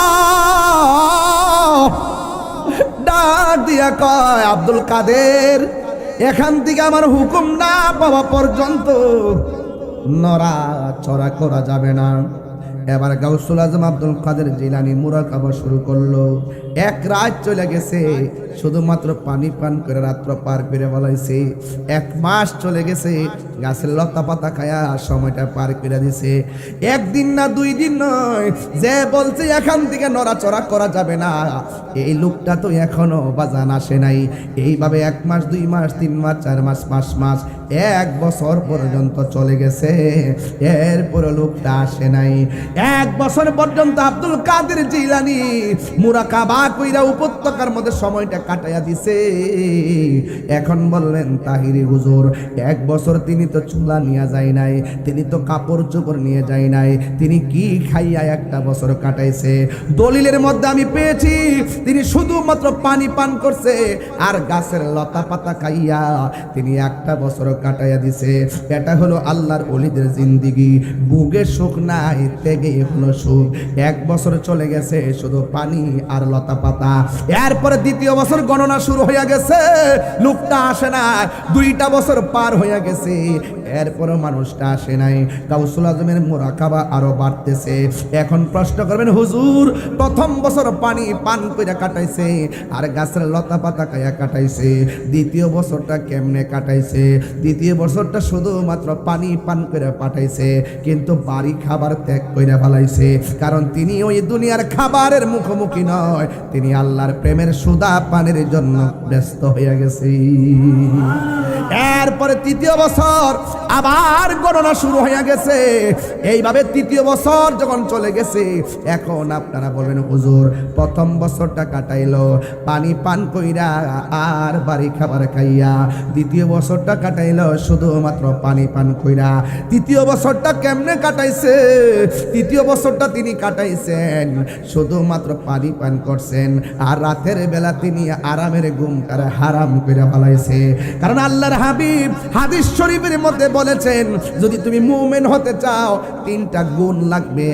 ডাক দিয়া কয় আব্দুল কাদের, এখান থেকে আমার হুকুম না পাওয়া পর্যন্ত নড়া চড়া করা যাবে না। এবার গাউসুল আজম আব্দুল কাদের জিলানী মুরাকাবা শুরু করলো। এক রাত চলে গেছে, শুধুমাত্র পানি পান করে রাত্র পার করে বলাইছে। 1 মাস চলে গেছে, গাছের লতা পাতা খায়া সময়টা পার করে দিছে। একদিন না 2 দিন নয়, যে বলছে এখান থেকে নড়াচড়া করা যাবে না, এই লোকটা তো এখনো বাজান আসে নাই। এইভাবে 1 মাস 2 মাস 3 মাস 4 মাস 5 মাস 1 বছর পর্যন্ত চলে গেছে, এরপর লোকটা আসে নাই। 1 বছর পর্যন্ত আব্দুল কাদের জিলানী মুরাকাবা কইরা উপত্যকার মধ্যে সময়টা কাটাইয়া দিছে। এখন বললেন তাহিরি হুজুর, 1 বছর তিনি তো চুলা নিয়ে যায় নাই, তিনি তো কাপড় চোপড় নিয়ে যায় নাই, তিনি কি খাইয়া 1টা বছর কাটাইছে? দলিলের মধ্যে আমি পেয়েছি তিনি শুধুমাত্র পানি পান করছে আর গাছের লতা পাতা খাইয়া তিনি 1টা বছর কাটাইয়া দিছে। এটা হলো আল্লাহর ওলিদের জিন্দিগি। বুকে সুখ নাই, তেগে হলো সুখ। 1 বছর চলে গেছে শুধু পানি আর লতা পাতা। এরপরে 2য় বছর গণনা শুরু হয়ে গেছে, লোকটা আসে না। 2টা বছর পার হয়ে গেছে, এরপরও মানুষটা আসে নাই। গাউসুল আজমের মুরাকাবা আরো বাড়তেছে। এখন প্রশ্ন করবেন, হুজুর প্রথম বছর পানি পান করে কাটাইছে আর গাছের লতা পাতা খাইয়া কাটাইছে, 2য় বছরটা কেমনে কাটাইছে? 2য় বছরটা শুধুমাত্র পানি পান করে পাঠাইছে, কিন্তু বাড়ি খাবার ত্যাগ করে ফেলাইছে। কারণ তিনি ওই দুনিয়ার খাবারের মুখোমুখি নয়, তিনি আল্লাহর প্রেমের সুদা পানের জন্য ব্যস্ত হয়ে গেছে। এরপরে 3য় বছর আবার গণনা শুরু হয়ে গেছে। এইভাবে তৃতীয় বছর যখন চলে গেছে, এখন আপনারা বলবেন হুজুর প্রথম বছরটা কাটাইলো পানি পান কইরা আর বাড়ি খাবার খাইয়া, দ্বিতীয় বছরটা কাটাইলো শুধুমাত্র পানি পান কইরা। তৃতীয় বছরটা কেমনে কাটাইছে? তৃতীয় বছরটা তিনি কাটাইছেন শুধুমাত্র পানি পান করছেন, আর রাতের বেলা তিনি আরামের ঘুম তারা হারাম কইরা ফেলাইছে। কারণ আল্লাহর হাবিব হাদিস শরীফের মধ্যে বলেছেন, যদি তুমি মুমিন হতে চাও তিনটা গুণ লাগবে।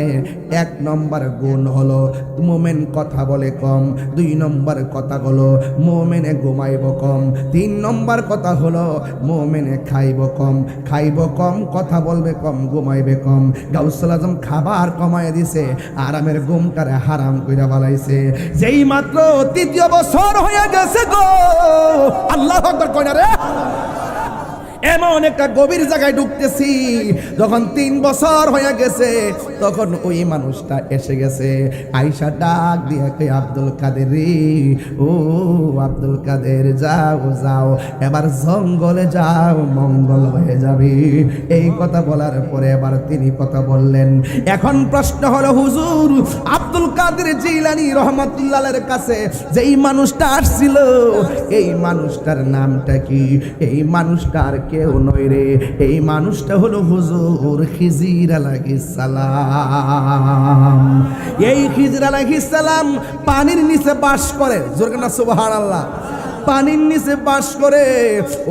এক নম্বর গুণ হলো মুমিন কথা বলে কম, দুই নম্বর কথা হলো মুমিনে ঘুমাইব কম, তিন নম্বর কথা হলো মুমিনে খাইব কম। খাইব কম, কথা বলবে কম, ঘুমাইবে কম। গাউসুল আজম খাবার কমায় দিছে, আরামের ঘুমটারে হারাম কইরা ফেলাইছে। যেই মাত্র তৃতীয় বছর হয়ে গেছে গো, আল্লাহু আকবার কই না রে, এমন একটা গভীর জায়গায় ঢুকতেছি, যখন 3 বছর হয়ে গেছে তখন ওই মানুষটা এসে গেছে। আয়েশা ডাক দিয়ে কই, আব্দুল কাদের রে, ও আব্দুল কাদের যাও যাও, এবার জঙ্গলে যাও, মঙ্গল হয়ে যাবে। এই কথা বলার পরে এবার তিনি কথা বললেন। এখন প্রশ্ন হলো হুজুর, আব্দুল কাদের জিলানী রহমাতুল্লাহের কাছে যেই মানুষটা আসছিল, এই মানুষটার নামটা কি? এই মানুষটার কেউ নয় রে, এই মানুষটা হলো হুজুর খিজির আলাইহিস সালাম। এই খিজির আলাইহিস সালাম পানির নিচে বাস করে, জোরে না সুবহানাল্লাহ। পানির নিচে বাস করে।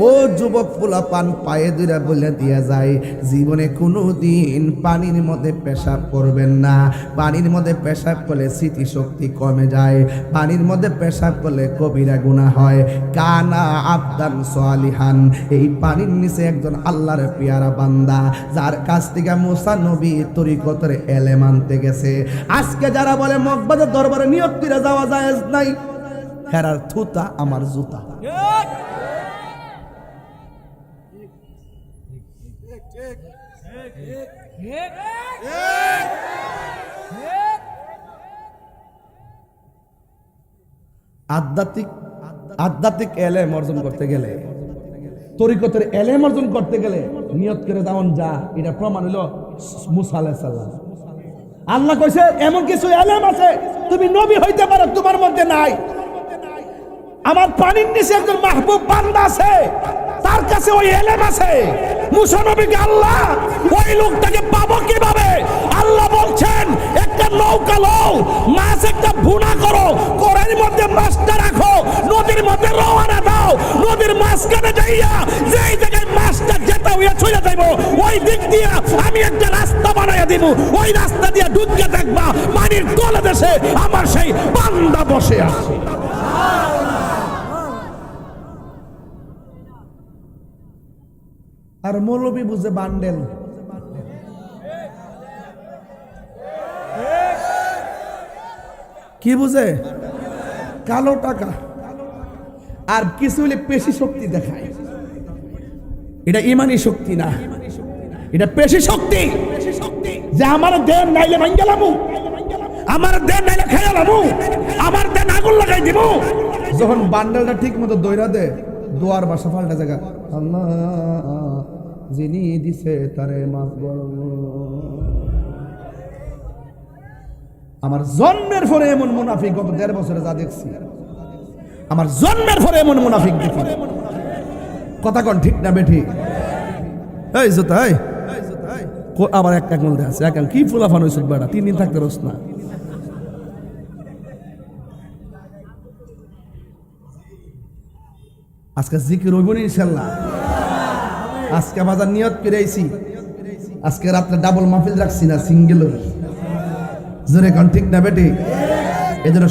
ও যুবক পোলা পান পায়ে দুইরা বলে দিয়া যায়, জীবনে কোনো দিন পানির মধ্যে পেশাব করবেন না। পানির মধ্যে পেশাব করলে স্মৃতিশক্তি কমে যায়, পানির মধ্যে পেশাব করলে কবিরা গুনাহ হয়। কানা আবদান সালিহান, এই পানির নিচে একজন আল্লাহর পেয়ারা বান্দা, যার কাছ থেকে মুসা নবী তরিকতের এলেম আনতে গেছে। আজকে যারা বলে মকবাদের দরবারে নিয়ত করে যাওয়া জায়েজ নাই, হেরার থুতা আমার জুতা। আধ্যাত্মিক এলেম অর্জন করতে গেলে, তরিকতের এলেম অর্জন করতে গেলে নিয়ত করে দাওন যা, এটা প্রমাণ হলো মুসা আলাইহিস সালাম। আল্লাহ কইছে এমন কিছু এলেম আছে তুমি নবী হইতে পারো, তোমার মধ্যে নাই। আমার পানির নিচে একজন মাহবুব বান্দা আছে, তার কাছে ওই এলেম আছে। মুসা নবীকে আল্লাহ ওই লোকটাকে পাবো কিভাবে? আল্লাহ বলছেন একটা নৌকা লও, মাছ একটা ভুনা করো, কড়াইর মধ্যে মাছটা রাখো, নদীর মধ্যে রওনা দাও, নদীর মাঝখানে যাইয়া যেই জায়গায় মাছটা যেতে হইয়া চলে যাইব, ওই দিক দিয়ে আমি একটা রাস্তা বানাইয়া দিব, ওই রাস্তা দিয়ে ঢুকে দেখবা পানির তলে দেশে আমার সেই বান্দা বসে আছে। আর মৌলবী বুঝে বান্ডেল। কি বুঝে? কালো টাকা। আর কিছু হলে পেশি শক্তি দেখায়। এটা ইমানি শক্তি না, এটা পেশি শক্তি। যে আমার দেন নাইলে ভাঙ্গেলামু, আমার দেন নাইলে খাইলামু, আমার দেন আগুন লাগাই দিব। যখন বান্ডেলটা ঠিক মতো দইরা দে, দোয়ার বাসা পাল্টা জায়গা, আল্লাহ যিনি দিছে তারে মাফ করো। আমার জন্মের পরে এমন মুনাফিক গত 1.5 বছরে যা দেখছি, আমার জন্মের পরে এমন মুনাফিক দেখি। কথা কোন ঠিক না বেঠি? এই জোতা, আবার এক মধ্যে আছে এক কি ফুলাফান হয়েছে বেড়া, 3 দিন থাকতে রস না। আজকে জিকির হইব না ইনশাআল্লাহ। আজকে বাজার নিয়ত করে আইছি, আজকে রাত্রে ডাবল মাহফিল রাখছি না, সিঙ্গেল। জোরে কোন ঠিক না বেটি? এজন্য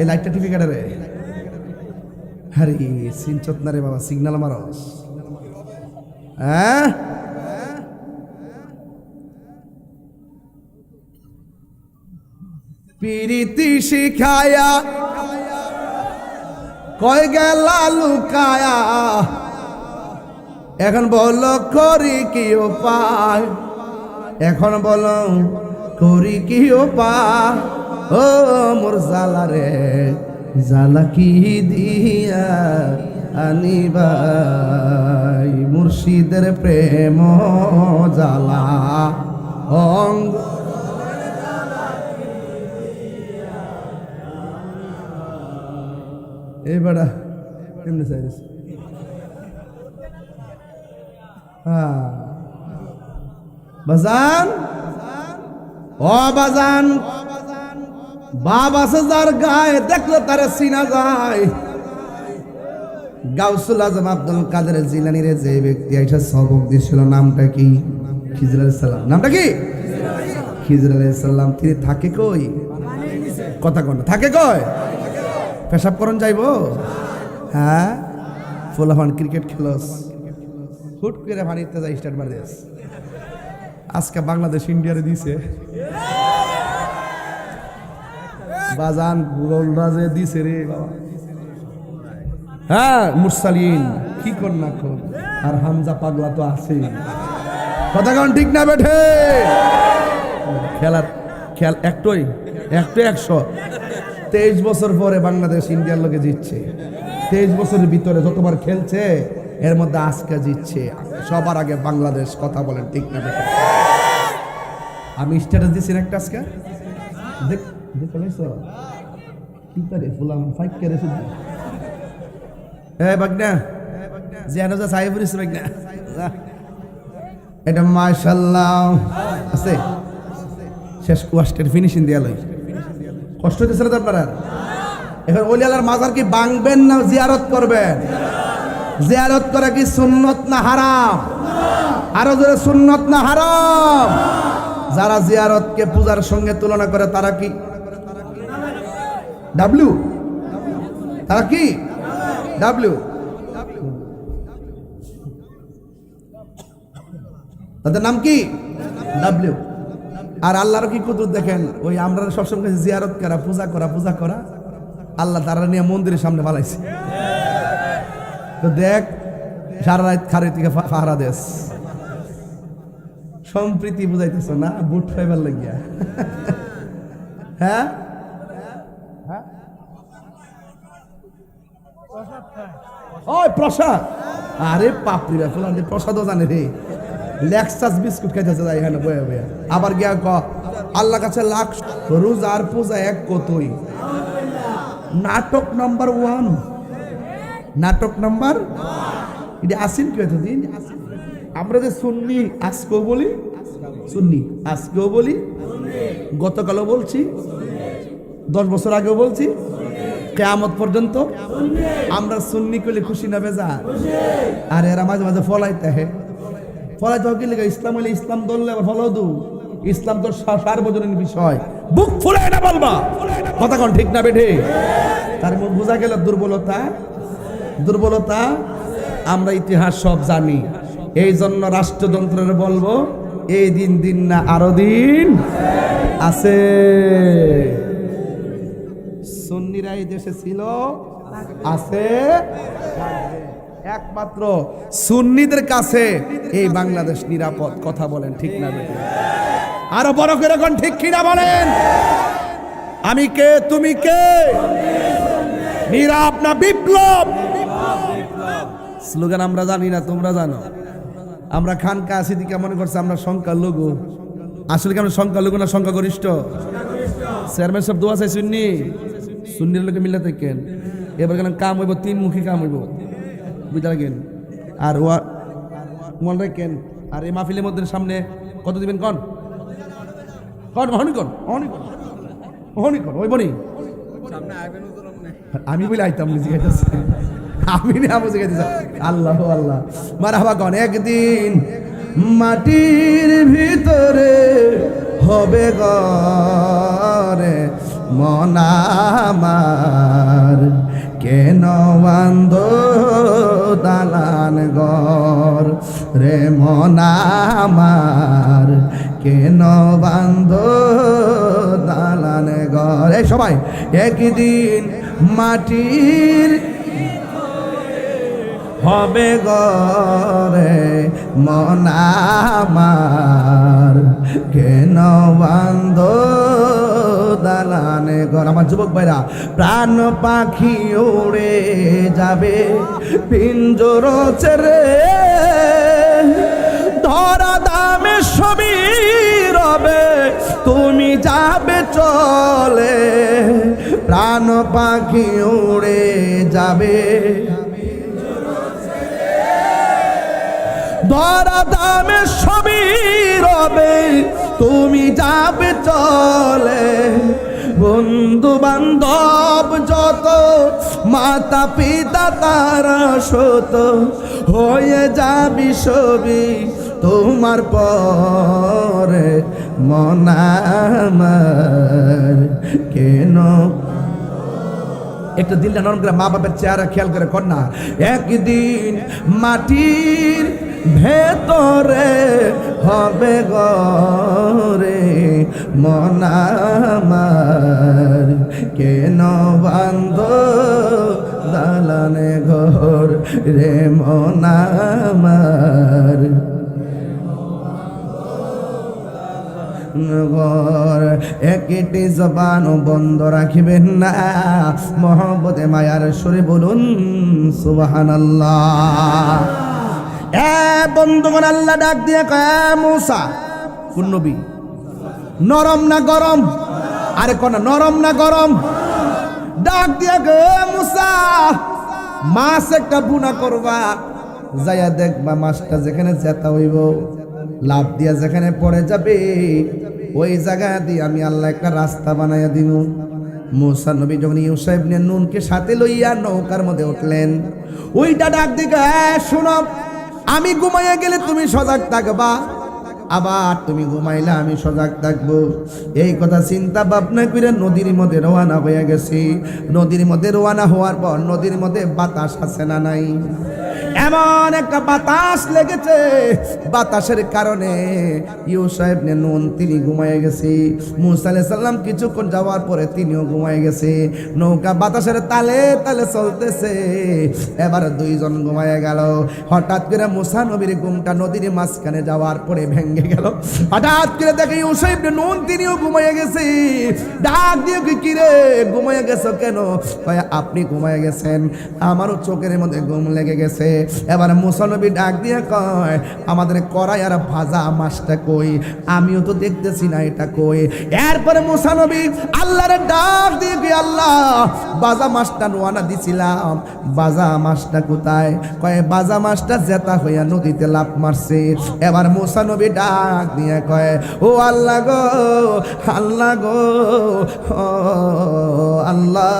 এই লাইটটা টিভি কাটে রে, হ্যাঁ সিনচত না রে বাবা, সিগন্যাল মারস। হ্যাঁ পিরিতি শিখায়া কয় গেলা লুকায়া, এখন বলো করি কি উপায়, এখন বলো করি কি উপায়। ও মোর জালা রে, জালা কি দিয়া আনিবা। মুর্শিদের প্রেম জ্বালা অঙ্গ এবারে এমনি চাইছে বাজান ও বাজান বাবা আছে যার গায়ে দেখলে তারে চিনা যায়। গাউসুল আজম আব্দুল কাদের জিলানীর যে ব্যক্তি আইসা সবক দিয়েছিল নামটা কি? খিজির আলাইহিস সালাম। নামটা কি? খিজির আলাইহিস সালাম। তিনি থাকে কই? কথা কোন থাকে কই? পেশাব করন যাইবো? হ্যাঁ, ফুলাফান ক্রিকেট খেলস, হুট করে পানিতে যাই স্টার্ট মারে দিস। আজকে বাংলাদেশ ইন্ডিয়ারে দিছে বাজান গোলরাজে দিছে রে বাবা। হ্যাঁ মুরসালিন কি কর না কর, আর হামজা পাগলা তো আছে। কথা কোন ঠিক না বেঠে? খেলার খেল একটু 123 বছর পরে বাংলাদেশ ইন্ডিয়ার লোকে জিতছে। 23 বছরের ভিতরে যতবার খেলছে এর মধ্যে আজকে জিতছে সবার আগে বাংলাদেশ। কথা বলেন ঠিক না বেটা? আমি স্ট্যাটাস দিছি একটা আজকে দেখ দেখলাইছো কি করে ফুলাম ফাইক করে শুধু এ বাগনা জানো যা সাইবুরিস বাগনা এটা মাশাআল্লাহ আছে। শেষ কোয়াস্টের ফিনিশিং দিয়া লই কষ্ট হইতেছে না আপনারা? এখন ওলি আল্লাহর মাজার কি ভাঙবেন না জিয়ারত করবেন? জিয়ারত করা কি সুন্নত না হারাম? আরো জোরে সুন্নত না হারাম? যারা জিয়ারতকে পূজার সঙ্গে তুলনা করে তারা কি ডাব্লিউ? তারা কি ডাব্লিউ? তাদের নাম কি ডাব্লিউ। আর আল্লাহর কি কুদরত দেখেন, ওই আমরা সবসময় জিয়ারত করা পূজা করা আল্লাহ তারা নিয়ে মন্দিরের সামনে পালাইছে। তো দেখ সারা রাত খারে থেকে পাহারা দেশ সম্প্রীতি বুঝাইতেছ না বুট ফাইবার লাগিয়া। হ্যাঁ ওই প্রসাদ, আরে পাপড়িরা ফুলান প্রসাদও জানে রে। লেক্সাস বিস্কুট খাইতেছে যাই এখানে বয়ে বয়ে। আবার গিয়া ক আল্লাহ কাছে লাখ রোজার পূজা এক কতই। নাটক নাম্বার 1, নাটক নাম্বার এটা আসিন কি এতদিন? আমরা যে সুন্নি আজকেও বলি, সুন্নি আজকেও বলি, গতকালও বলছি, 10 বছর আগেও বলছি, কিয়ামত পর্যন্ত আমরা সুন্নি করলে খুশি না বেজার? আর এরা মাঝে মাঝে ফলাইতে কি লেগে ইসলাম হইলে ইসলাম দললে আবার ফলাও দু। ইসলাম তো সার্বজনীন বিষয়, বুক ফুলে না বলবা। কথা কোন ঠিক না বেঠে? তার মধ্যে বোঝা গেল দুর্বলতা। আমরা ইতিহাস সব জানি, এই জন্য রাষ্ট্রযন্ত্রের বলবো এই দিন না আরো দিন আছে। সুন্নিরা এই দেশে ছিল, আছে, একমাত্র সুন্নিদের কাছে এই বাংলাদেশ নিরাপদ। কথা বলেন ঠিক না বেঠে? আরো বড় করে কোন ঠিক কিনা বলেন? আমি কে, তুমি কে? নীরব না বিপ্লব? স্লোগান আমরা জানি না, তোমরা জানো। আমরা খানকা আছি দিকে মনে করছে আমরা সংখ্যালঘু। আসলে কি আমরা সংখ্যালঘু না সংখ্যাগরিষ্ঠ? চেয়ারম্যান সব দোয়া চাই সুন্নির লোকে মিলে থাকেন। এবার কেন কাম হইব, 3 মুখী কাম হইব, বুঝা গেন। আর মনে রাখেন, আর এই মাহফিলের মধ্যে সামনে কত দিবেন কন ওই বনি আমি বলে আইতাম জিজ্ঞাসা, আমি না জিজ্ঞাসা। আল্লাহ আল্লাহ মারহাবা কন। একদিন মাটির ভিতরে হবে ঘরে মন আমার, কেন বান্ধ দালান ঘর রে মন আমার, কেন বান্ধ দালান ঘর। এই সবাই একদিন মাটির হবে ঘরে মন আমার, কেন বান্ধ দালান দালানে ঘর। আমার যুবক ভাইরা, প্রাণ পাখি উড়ে যাবে পিঞ্জর ছেড়ে, ধরা দামে সবই রবে তুমি যাবে চলে। প্রাণ পাখি উড়ে যাবে, ধরা দামে সবই রবে তুমি যাবে চলে। বন্ধু বান্ধব যত, মাতা পিতা তারা শত, হয়ে যাবি সবই তোমার পরে। মন আমার কেন, একটু দিলটা নরম করে মা বাপের চেহারা খেয়াল করে কর না। একদিন মাটির ভেতরে হবে গরে, মন আমার কেন বান্ধ দালানে ঘর রে মন আমার। একটি জবান বন্ধ রাখিবেন না, মহব্বতে মায়ার সুরে বলুন সুবহানাল্লাহ। বন্ধুগণ, আল্লাহ ডাক দিয়ে কয় মুসা, কোন নবী? নরম না গরম? আরে কোন নরম না গরম? ডাক দিয়ে কয় মুসা, মাছ একটা বুনা করবা, যাইয়া দেখবা মাছটা যেখানে জেতা হইব, লাভ দিয়া যেখানে পড়ে যাবে, ওই জায়গা দিয়ে আমি আল্লাহ একটা রাস্তা বানাইয়া দিব। মুসা নবী যখন ইউসা ইবনে নুনকে সাথে লইয়া নৌকার মধ্যে উঠলেন, ওইটা ডাক দিকে, শোনো, আমি ঘুমাইয়া গেলে তুমি সজাগ থাকবা, আবার তুমি ঘুমাইলে আমি সজাগ থাকবো। এই কথা চিন্তা ভাবনা করে নদীর মধ্যে রওনা হয়ে গেছি। নদীর মধ্যে রওনা হওয়ার পর নদীর মধ্যে বাতাস আছে না নাই? এমন একটা বাতাস লেগেছে, বাতাসের কারণে ইউসা ইবনে নুন তিনি ঘুমায় গেছে। মুসা আলাইহিস সালাম কিছুক্ষণ যাওয়ার পরে তিনিও ঘুমায় গেছে। নৌকা বাতাসের তালে তালে চলতেছে, এবার দুইজন ঘুমায় গেল। হঠাৎ করে মুসা নবীর ঘুমটা নদীর মাঝখানে যাওয়ার পরে ভেঙে গেল। হঠাৎ করে দেখে ইউসা ইবনে নুন তিনিও ঘুমায় গেছে। ডাক দিয়ে কি রে ঘুমায় গেছো কেন? কয় আপনি ঘুমায় গেছেন, আমারও চোখের মধ্যে ঘুম লেগে গেছে। এবার মুসা নবী ডাক দিয়ে কয়, আমাদের কড়াই আর ভাজা মাছটা কই? আমিও তো দেখতেছি না এটা কই। এরপরে মুসা নবী আল্লাহরে ডাক দিয়ে কি, আল্লাহ ভাজা মাছটা নোয়ানা দিছিলাম, ভাজা মাছটা কোথায়? কয় ভাজা মাছটা জেতা হইয়া নদীতে লাফ মারছে। এবার মুসা নবী ডাক দিয়ে কয়, ও আল্লাহ গো, আল্লাহ গো, আল্লাহ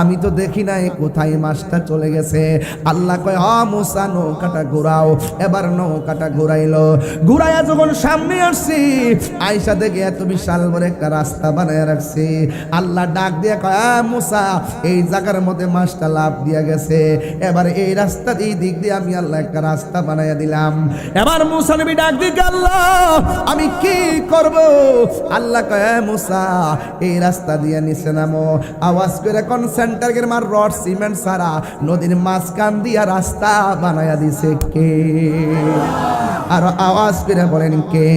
আমি তো দেখি নাই কোথায় মাছটা চলে গেছে। আল্লাহ কয়, মুসা নৌকাটা ঘুরাও। এবার নৌকাটা ঘুরাইলো। ঘুরাইয়া যখন সামনে আসছি, আয়সা দেখে এত বিশাল বড় একটা রাস্তা বানায় রাখছি। আল্লাহ ডাক দিয়ে কয়, মুসা এই জায়গার মধ্যে মাছটা লাফ দিয়া গেছে, এবার এই রাস্তা দিয়ে দিক দিয়ে আমি আল্লাহ একটা রাস্তা বানাইয়া দিলাম। এবার মুসা নবী ডাক দিয়ে, আল্লাহ আমি কি করব? আল্লাহ কয়, মুসা এই রাস্তা দিয়ে নিচে নামো। আওয়াজ করে কোন সেন্টারের মার রড সিমেন্ট সারা নদীর মাঝখান দিয়া রাস্তা বানায়া দিছে কে? আর আওয়াজ করে বলেন কে?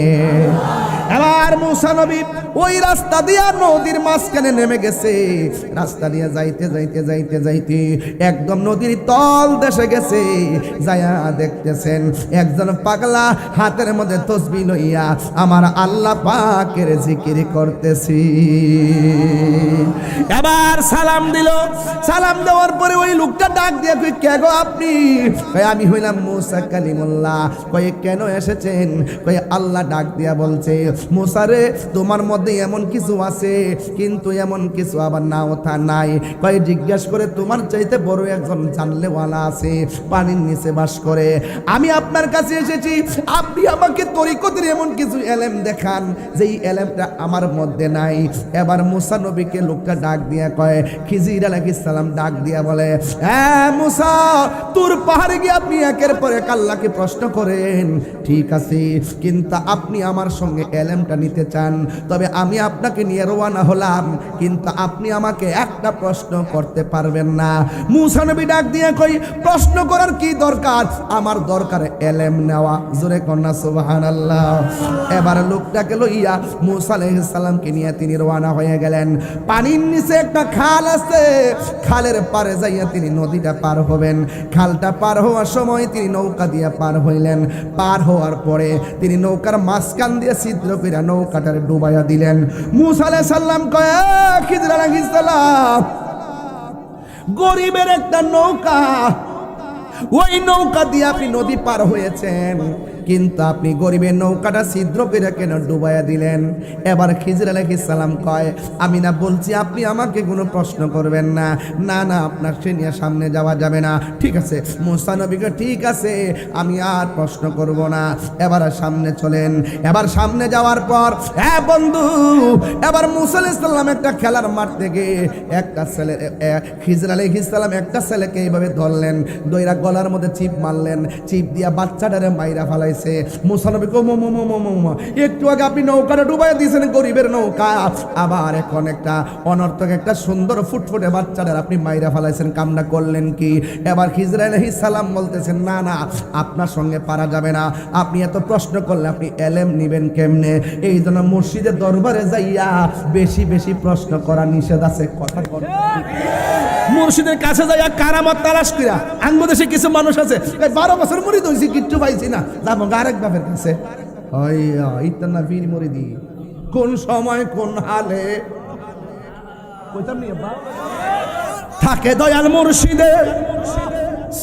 এবার মুসা নবী ওই রাস্তা দিয়া নদীর মাঝখানে নেমে গেছে। রাস্তা দিয়ে যাইতে যাইতে যাইতে যাইতে একদম নদীর তল দেশে গেছে। যায়া দেখতেছেন একজন পাগলা হাতের মধ্যে তসবিহ লইয়া আমার আল্লাহ পাকের জিকির করতেছি। এবার সালাম দিল। সালাম দেওয়ার পরে ওই লোকটা ডাক দিয়ে, কই কে গো আপনি? কই আমি হইলাম মুসা কালিমুল্লাহ। কই কেন এসেছেন? কই আল্লাহ ডাক দিয়া বলছে, মুসা রে তোমার মধ্যে এমন কিছু আছে, কিন্তু এমন কিছু আবার নাও তা নাই। কই জিজ্ঞাসা করে তোমার চাইতে বড় একজন জানলেওয়ালা আছে, পানির নিচে বাস করে। আমি আপনার কাছে এসেছি, আপনি আমাকে তরিকতের এমন কিছু এলেম দেখান যেই এলেমটা আমার মধ্যে নাই। এবার মুসা নবীকে লোকটা ডাক দিয়া কয়, খিজির আলাইহিস সালাম ডাক দিয়া বলে, হ্যাঁ মুসা, তোর পাহাড়ে গিয়ে আপনি একের পর এক আল্লাহকে প্রশ্ন করেন, ঠিক আছে, কিন্তু আপনি আমার সঙ্গে এলেমটা নিতে চান, তবে আমি আপনাকে নিয়ে রওনা হলাম, কিন্তু আপনি আমাকে একটা প্রশ্ন করতে পারবেন না। মুসা নবী ডাক দিয়ে কই, প্রশ্ন করার কি দরকার, আমার দরকার এলেম নেওয়া। জোরে কন্যা সুবহানাল্লাহ। এবার লোকটাকে লইয়া মুসা আলাইহিস সালামকে নিয়ে তিনি রওনা হয়ে গেলেন। পানির নিচে একটা খাল আছে, খালের পারে যাইয়া তিনি নদীটা পার হবেন। খালটা পার হওয়ার সময় তিনি নৌকা দিয়ে পার হইলেন। পার হওয়ার পরে তিনি নৌকার মাঝখান দিয়ে ছিদ্র করে নৌকাটার ডুবাইয়া দিলেন। মুসা আলাইহিস সালাম কয়, খিজির আলাইহিস সালাম, গরিবের একটা নৌকা, ওই নৌকা দিয়ে আপনি নদী পার হয়েছেন, কিন্তু আপনি গরিবের নৌকাটা ছিদ্র করে কেন ডুবাইয়া দিলেন? এবার খিজির আলাইহিস সালাম কয়, আমি না বলছি আপনি আমাকে কোনো প্রশ্ন করবেন না, না না আপনার সে নিয়ে সামনে যাওয়া যাবে না। ঠিক আছে মুসা নবীকে, ঠিক আছে আমি আর প্রশ্ন করব না, এবার সামনে চলেন। এবার সামনে যাওয়ার পর, হ্যাঁ বন্ধু, এবার মুসা আলাইহিস সালাম একটা খেলার মাঠ থেকে একটা ছেলে, খিজির আলাইহিস সালাম একটা ছেলেকে এইভাবে ধরলেন, দইরা গলার মধ্যে চিপ মারলেন, চিপ দিয়া বাচ্চাটারে মাইরা ফালাইছে। মুসা নবী কো, একটু আগে আপনি নৌকাটা ডুবাইয়া দিয়েছেন, গরিবের নৌকা, আবার এখন একটা অনর্থক একটা সুন্দর ফুটফুটে বাচ্চাটার আপনি মাইরা ফালাইছেন, কামনা করলেন কি? এবার খিজির আলাইহিস সালাম বলতেছেন, না না আপনার সঙ্গে পারা যাবে না, আপনি এত প্রশ্ন করলে আপনি এলেম নিবেন কেমনে? এই জন্য মসজিদের দরবারে যাইয়া বেশি বেশি প্রশ্ন করা নিষেধ আছে। কথা বল, মুর্শিদের কাছে যাইয়া কারামত তালাশ কইরা, আঙ্গু দেশে কিছু মানুষ আছে 12 বছর মুরিদ হইছি, কিচ্ছু পাইছি না, যাবো আরেক বাপের কাছে। ইতানা পীর মুরিদি কোন সময় কোন হালে থাকে দয়াল মুর্শিদে,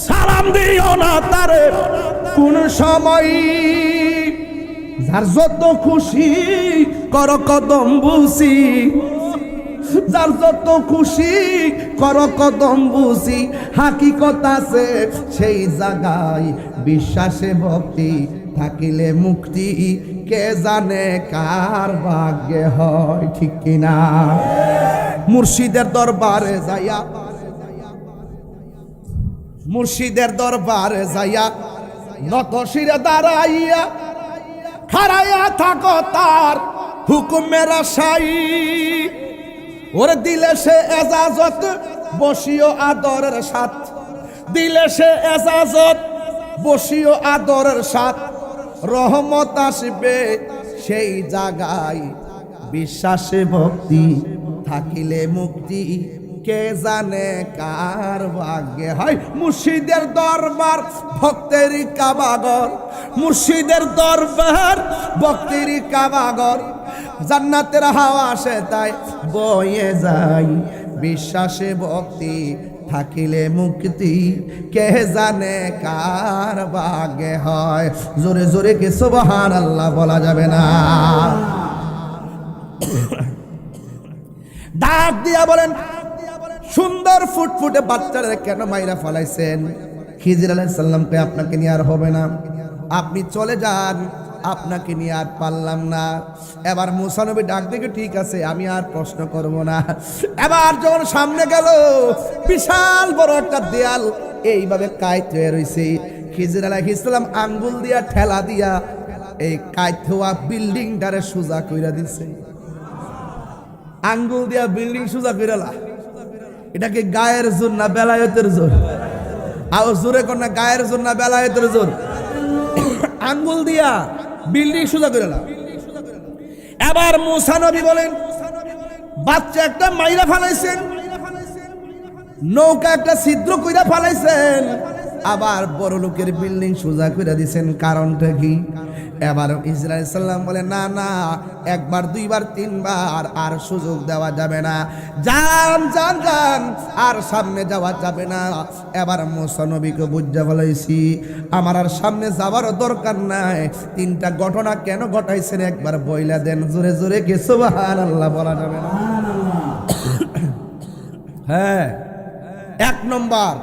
সালাম দিও না তারে কোন সময়, যার যত খুশি কর কদম বুঝি, যার যত খুশি কর কদম বুঝি, হাকিকত আছে সেই জায়গায়, বিশ্বাসে ভক্তি থাকিলে মুক্তি, কে জানে কার ভাগ্যে হয়, ঠিক কিনা? মুর্শিদের দরবারে যাইয়া, মুর্শিদের দরবারে যাইয়া নত শিরে দাঁড়াইয়া খাড়াইয়া থাকো তার হুকুমের আশাই, ওরে দিলে সে এজাজত বসিও আদরের সাথ, দিলে সে এজাজত বসিও আদরের সাথ, রহমত আসবে সেই জায়গায়, বিশ্বাসে ভক্তি থাকিলে মুক্তি, কে জানে কার ভাগ্যে হয়। মুর্শিদের দরবার ভক্তের কাবাগর, মুর্শিদের দরবার ভক্তের কাবাগর, জান্নাতের হাওয়া আসে তাই বয়ে যায়, বিশ্বাসে ভক্তি থাকিলে মুক্তি, কে জানে কার ভাগ্যে হয়। জোরে জোরে কি সুবহানাল্লাহ বলা যাবে না? ডাক দিয়া বলেন, সুন্দর ফুটফুটে বাচ্চারা কেন মাইরা ফলাইছেন? খিজির আলাইহিস সালামকে, আপনাকে নিয়ে আর হবে না, আপনি চলে যান, আপনাকে নিয়ে আর পারলাম না। এবার মুসা নবী ডাক দেখে, ঠিক আছে আমি আর প্রশ্ন করব না। এবার যখন সামনে গেল, বিশাল বড় একটা দেয়াল এইভাবে কাইত হয়ে রয়েছে। খিজির আলাইহিস সালাম আঙ্গুল দিয়া ঠেলা দিয়া এই কাইত হওয়া বিল্ডিংটারে সোজা কইরা দিছে। আঙ্গুল দিয়া বিল্ডিং সোজা কইরালা, এটাকে গায়ের জোর না বেলায়েতের জোর? আও জোরে কোন না, গায়ের জোর না বেলায়েতের জোর? আঙ্গুল দিয়া বিল্ডিং সোজা কইরালা। এবার মুসা নবী বলেন, বাচ্চা একটা মাইরা ফালাইছেন, নৌকা একটা ছিদ্র কইরা ফালাইছেন, আবার বড় লোকের বিল্ডিং সোজা কইরা দিছেন, কারণটা কি? এবার ইসরাইল সাল্লাম বলে, না না, একবার দুইবার তিনবার আর সুযোগ দেওয়া যাবে না, যান যান যান, আর সামনে যাওয়া যাবে না। এবার মুসা নবীকে বুঝা বলাইছি, আমার আর সামনে যাওয়ারও দরকার নাই, তিনটা ঘটনা কেন ঘটাইছেন একবার বইলা দেন। জোরে জোরে কি সুবহানাল্লাহ বলা যাবে না? হ্যাঁ, এক নম্বর,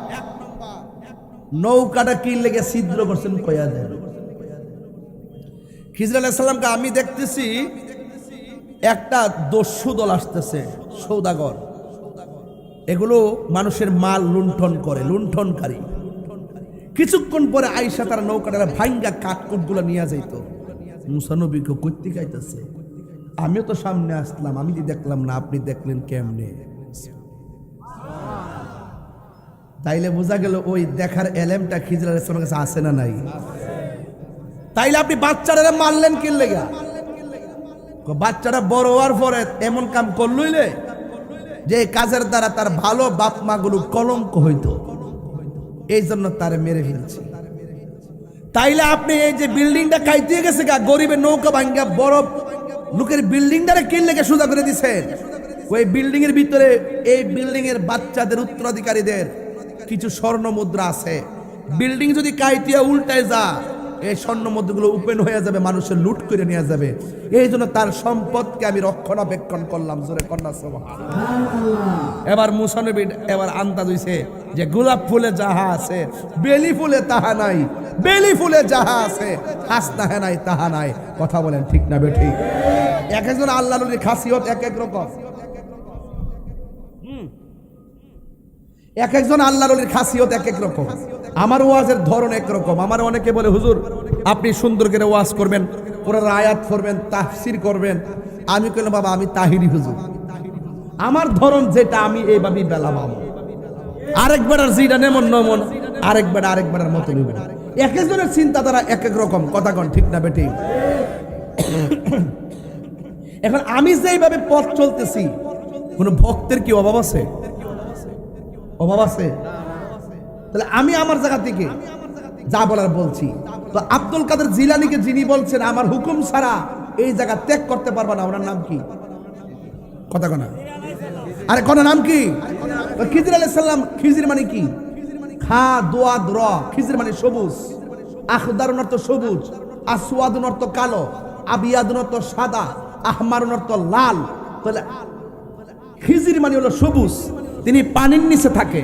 নৌকাটা কি লেগে ছিদ্র করছেন কইয়া দেন। খিজির আলাইহিস সালামকে আমি দেখতেছি একটা দস্যু দল আসতেছে, সৌদাগর, এগুলো মানুষের মাল লুণ্ঠন করে, লুণ্ঠনকারী। কিছুক্ষণ পরে আয়েশা তার নৌকাটা ভাঙ্গা কাঠকুটগুলো নিয়ে যাইত। মুসা নবীকে কইতে গাইতেছে, আমিও তো সামনে আসলাম, আমি দেখলাম না, আপনি দেখলেন কেমনে? তাইলে বোঝা গেল ওই দেখার এলেমটা খিজির আলাইহিস সালামের কাছে আছে না নাই? তাইলে আপনি বাচ্চারা মারলেন কি লেগা? বাচ্চারা বড় হওয়ার পরে এমন কাম করলইলে যে কাজের দ্বারা তার ভালো বাপ মা গুলো কলঙ্ক হইতো, এই জন্য তারে মেরে ফেলছে। তাইলে আপনি এই যে বিল্ডিংটা কাইতে গেছে গা, গরিবের নৌকা ভাঙ্গা বড় লোকের বিল্ডিংটারে কি লেগে সোজা করে দিছেন? ওই বিল্ডিং এর ভিতরে এই বিল্ডিং এর বাচ্চাদের উত্তরাধিকারীদের কিছু স্বর্ণ মুদ্রা আছে। বিল্ডিং যদি কাইতিয়া উল্টায় যা, এই স্বর্ণ মুদ্রাগুলো ওপেন হয়ে যাবে, মানুষের লুট করে নিয়ে যাবে। এই জন্য তার সম্পদকে আমি রক্ষণাবেক্ষণ করলাম। জোরে কন্যা সুবহানাল্লাহ। এবার মুসা নবী এবার আন্দাজ হইছে যে গোলাপ ফুলে যাহা আছে বেলি ফুলে তাহা নাই, বেলি ফুলে যাহা আছে হাসনা হে নাই তাহা নাই। কথা বলেন ঠিক না বেঠিক? এক একজন আল্লাহর ওলির খাসিয়ত এক এক রকম। এক একজন আল্লাহর ওলির খাসিয়ত এক এক রকম। আমার ওয়াজের ধরন এক রকম। আমার অনেকে বলে হুজুর আপনি সুন্দর করে ওয়াজ করবেন, কোরআনের আয়াত করবেন, তাফসীর করবেন। আমি কইলাম বাবা আমি তাহিরি হুজুর, আমার ধরন যেটা আমি এইভাবেই বেলাম। আরেকবার যেটা নেমন নমন, আরেকবার মতো নিব। এক একজনের চিন্তাধারা এক এক রকম। কথা কন ঠিক না বেঠিক? এখন আমি যেইভাবে পথ চলতেছি, কোন ভক্তের কি অভাব আছে? অভাব আছে? তাহলে আমি আমার জায়গা থেকে যা বলার বলছি। তো আব্দুল কাদের জিলানীকে যিনি বলছেন আমার হুকুম ছাড়া এই জায়গা ত্যাগ করতে পারবা না, ওনার নাম কি? কথা কনা, আরে কোন নাম কি? খিজির আলাইহিস সালাম। খিজির মানে কি? খা দোয়া র, খিজির মানে সবুজ। আখদারুন অর্থ সবুজ, আসওয়াদুন অর্থ কালো, আবিয়াদুন অর্থ সাদা, আহমারুন অর্থ লাল। তাহলে খিজির মানে হলো সবুজ। তিনি পানির নিচে থাকে।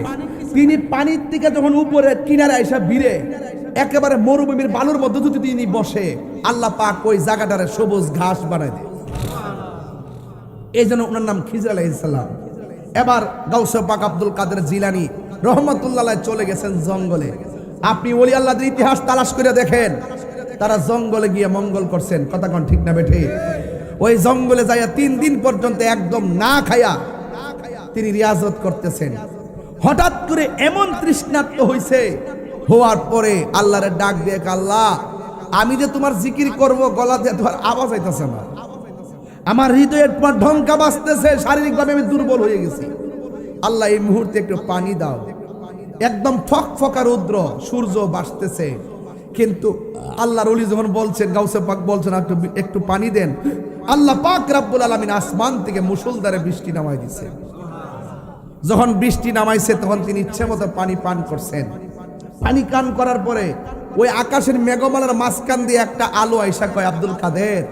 তিনি পানির থেকে যখন উপরে কিনারে আইসা ভিড়ে একেবারে মরুভূমির বালুর মধ্যে যদি তিনি বসে, আল্লাহ পাক ওই জায়গাটারে সবুজ ঘাস বানায় দেয়। এই জন্য ওনার নাম খিজির আলাইহিস সালাম। এবার গাউসে পাক আব্দুল কাদের জিলানী রহমাতুল্লাহ আলাইহি চলে গেছেন জঙ্গলে। আপনি ওলি আল্লাহদের ইতিহাস তালাশ করে দেখেন, তারা জঙ্গলে গিয়ে মঙ্গল করছেন। কথা কোন ঠিক না বেঠিক? ওই জঙ্গলে যাইয়া 3 দিন পর্যন্ত একদম না খায়া তিনি রিয়াজত করতেছেন। হঠাৎ করে এমন তৃষ্ণার্ত হইছে, হওয়ার পরে আল্লাহরে ডাক দিয়ে, আল্লাহ আমি যে তোমার জিকির করব, গলা দিয়ে তোমার আওয়াজ আইতেছে না, আমার হৃদয়ে তোমার ঢঙ্কা বাজতেছে, শারীরিকভাবে আমি দুর্বল হয়ে গেছি। আল্লাহ এই মুহূর্তে একটু পানি দাও। একদম ফকফকা রৌদ্র, সূর্য বাসতেছে, কিন্তু আল্লাহর ওলি যখন বলছেন, গাউসে পাক বলছেন একটু পানি দেন, আল্লাহ পাক রব্বুল আলামিন আসমান থেকে মুষলধারে বৃষ্টি নামাই দিছে। যখন বৃষ্টি নামাইছে তখন তিনি ইচ্ছে মতো পানি পান করছেন। পানি পান করার পরে ওই আকাশের মেঘমালার মাঝখান দিয়ে একটা আলো আইসা কয়, আব্দুল কাদের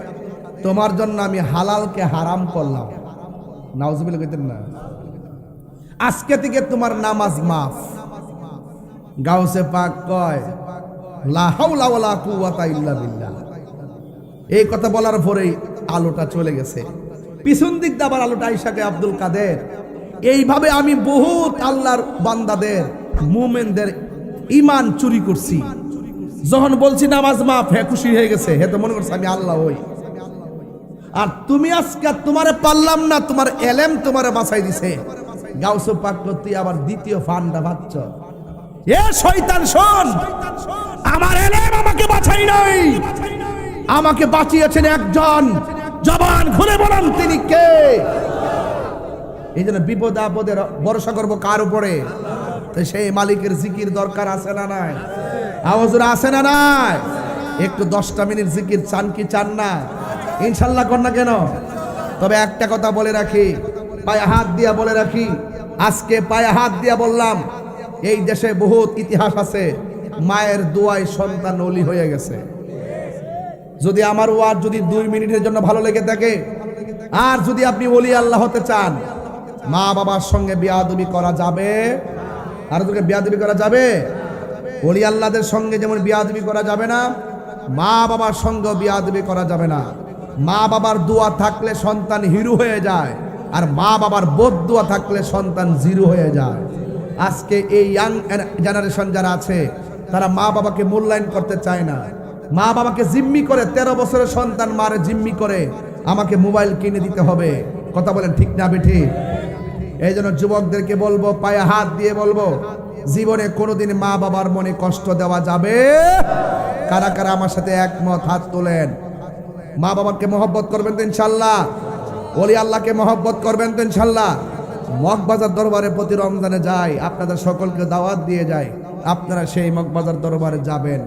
তোমার জন্য আমি হালালকে হারাম করলাম। নাউজুবিল্লাহ কইতেন না? আজকে থেকে তোমার নামাজ মাফ। গাউসে পাক কয় লা হাওলা ওয়ালা কুওয়াতা ইল্লা বিল্লাহ। এই কথা বলার পরেই আলোটা চলে গেছে। পিছন দিক দিয়ে আবার আলোটা আইসা কয়, আব্দুল কাদের এইভাবে আমি বহুত আল্লাহর বান্দাদের মুমিনদের ঈমান চুরি করছি। যখন বলছি নামাজ মাফ, হে খুশি হয়ে গেছে, হে তো মনে করছে আমি আল্লাহ হই। আর তুমি আজকে তোমারে পারলাম না, তোমার এলেম তোমারে বাঁচাই দিছে। গাউসে পাক তুই আবার দ্বিতীয় ফান্ডা ভাবছ। এ শয়তান শোন, আমার এলেম আমাকে বাঁচাই নাই, আমাকে বাঁচিয়েছেন একজন। জবান খুলে বলেন তিনি কে? এই জন্য বিপদ আপদে ভরসা করবো কার উপরে? তো সেই মালিকের জিকির দরকার আছে না নাই? আওয়াজরা আছে না নাই? একটু 10টা মিনিট জিকির চান কি চান না? ইনশাল্লাহ কর না কেন? তবে একটা কথা বলে রাখি, পায়ে হাত দিয়া বলে রাখি, আজকে পায়ে হাত দিয়া বললাম, এই দেশে বহুত ইতিহাস আছে মায়ের দোয়ায় সন্তান ওলি হয়ে গেছে। যদি আমার ওয়াজ যদি 2 মিনিটের জন্য ভালো লেগে থাকে, আর যদি আপনি ওলি আল্লাহ হতে চান, মা বাবার সঙ্গে বিয়াদবি করা যাবে? আর তোকে বিয়াদবি করা যাবে? ওলি আল্লাহদের সঙ্গে যেমন বিয়াদবি করা যাবে না, মা বাবার সঙ্গে বিয়াদবি করা যাবে না। মা বাবার দোয়া থাকলে সন্তান হিরো হয়ে যায়, আর মা বাবার বদদোয়া থাকলে সন্তান জিরো হয়ে যায়। আজকে এই ইয়াং জেনারেশন যারা আছে, তারা মা বাবাকে মূল্যায়ন করতে চায় না। মা বাবাকে জিম্মি করে, 13 বছরের সন্তান মারে জিম্মি করে, আমাকে মোবাইল কিনে দিতে হবে। কথা বলেন ঠিক না বেঠিক? এই জন্য যুবকদেরকে বলবো, পায়ে হাত দিয়ে বলবো, জীবনে কোনোদিন মা বাবার মনে কষ্ট দেওয়া যাবে। কারা কারা আমার সাথে একমত? হাত তোলেন। মা বাবাকে মহব্বত করবেন তো ইনশাল্লাহ? ওলি আল্লাহকে মহব্বত করবেন তো ইনশাল্লাহ? মগবাজার দরবারে প্রতি রমজানে যাই, আপনাদের সকলকে দাওয়াত দিয়ে যায়, আপনারা সেই মগবাজার দরবারে যাবেন।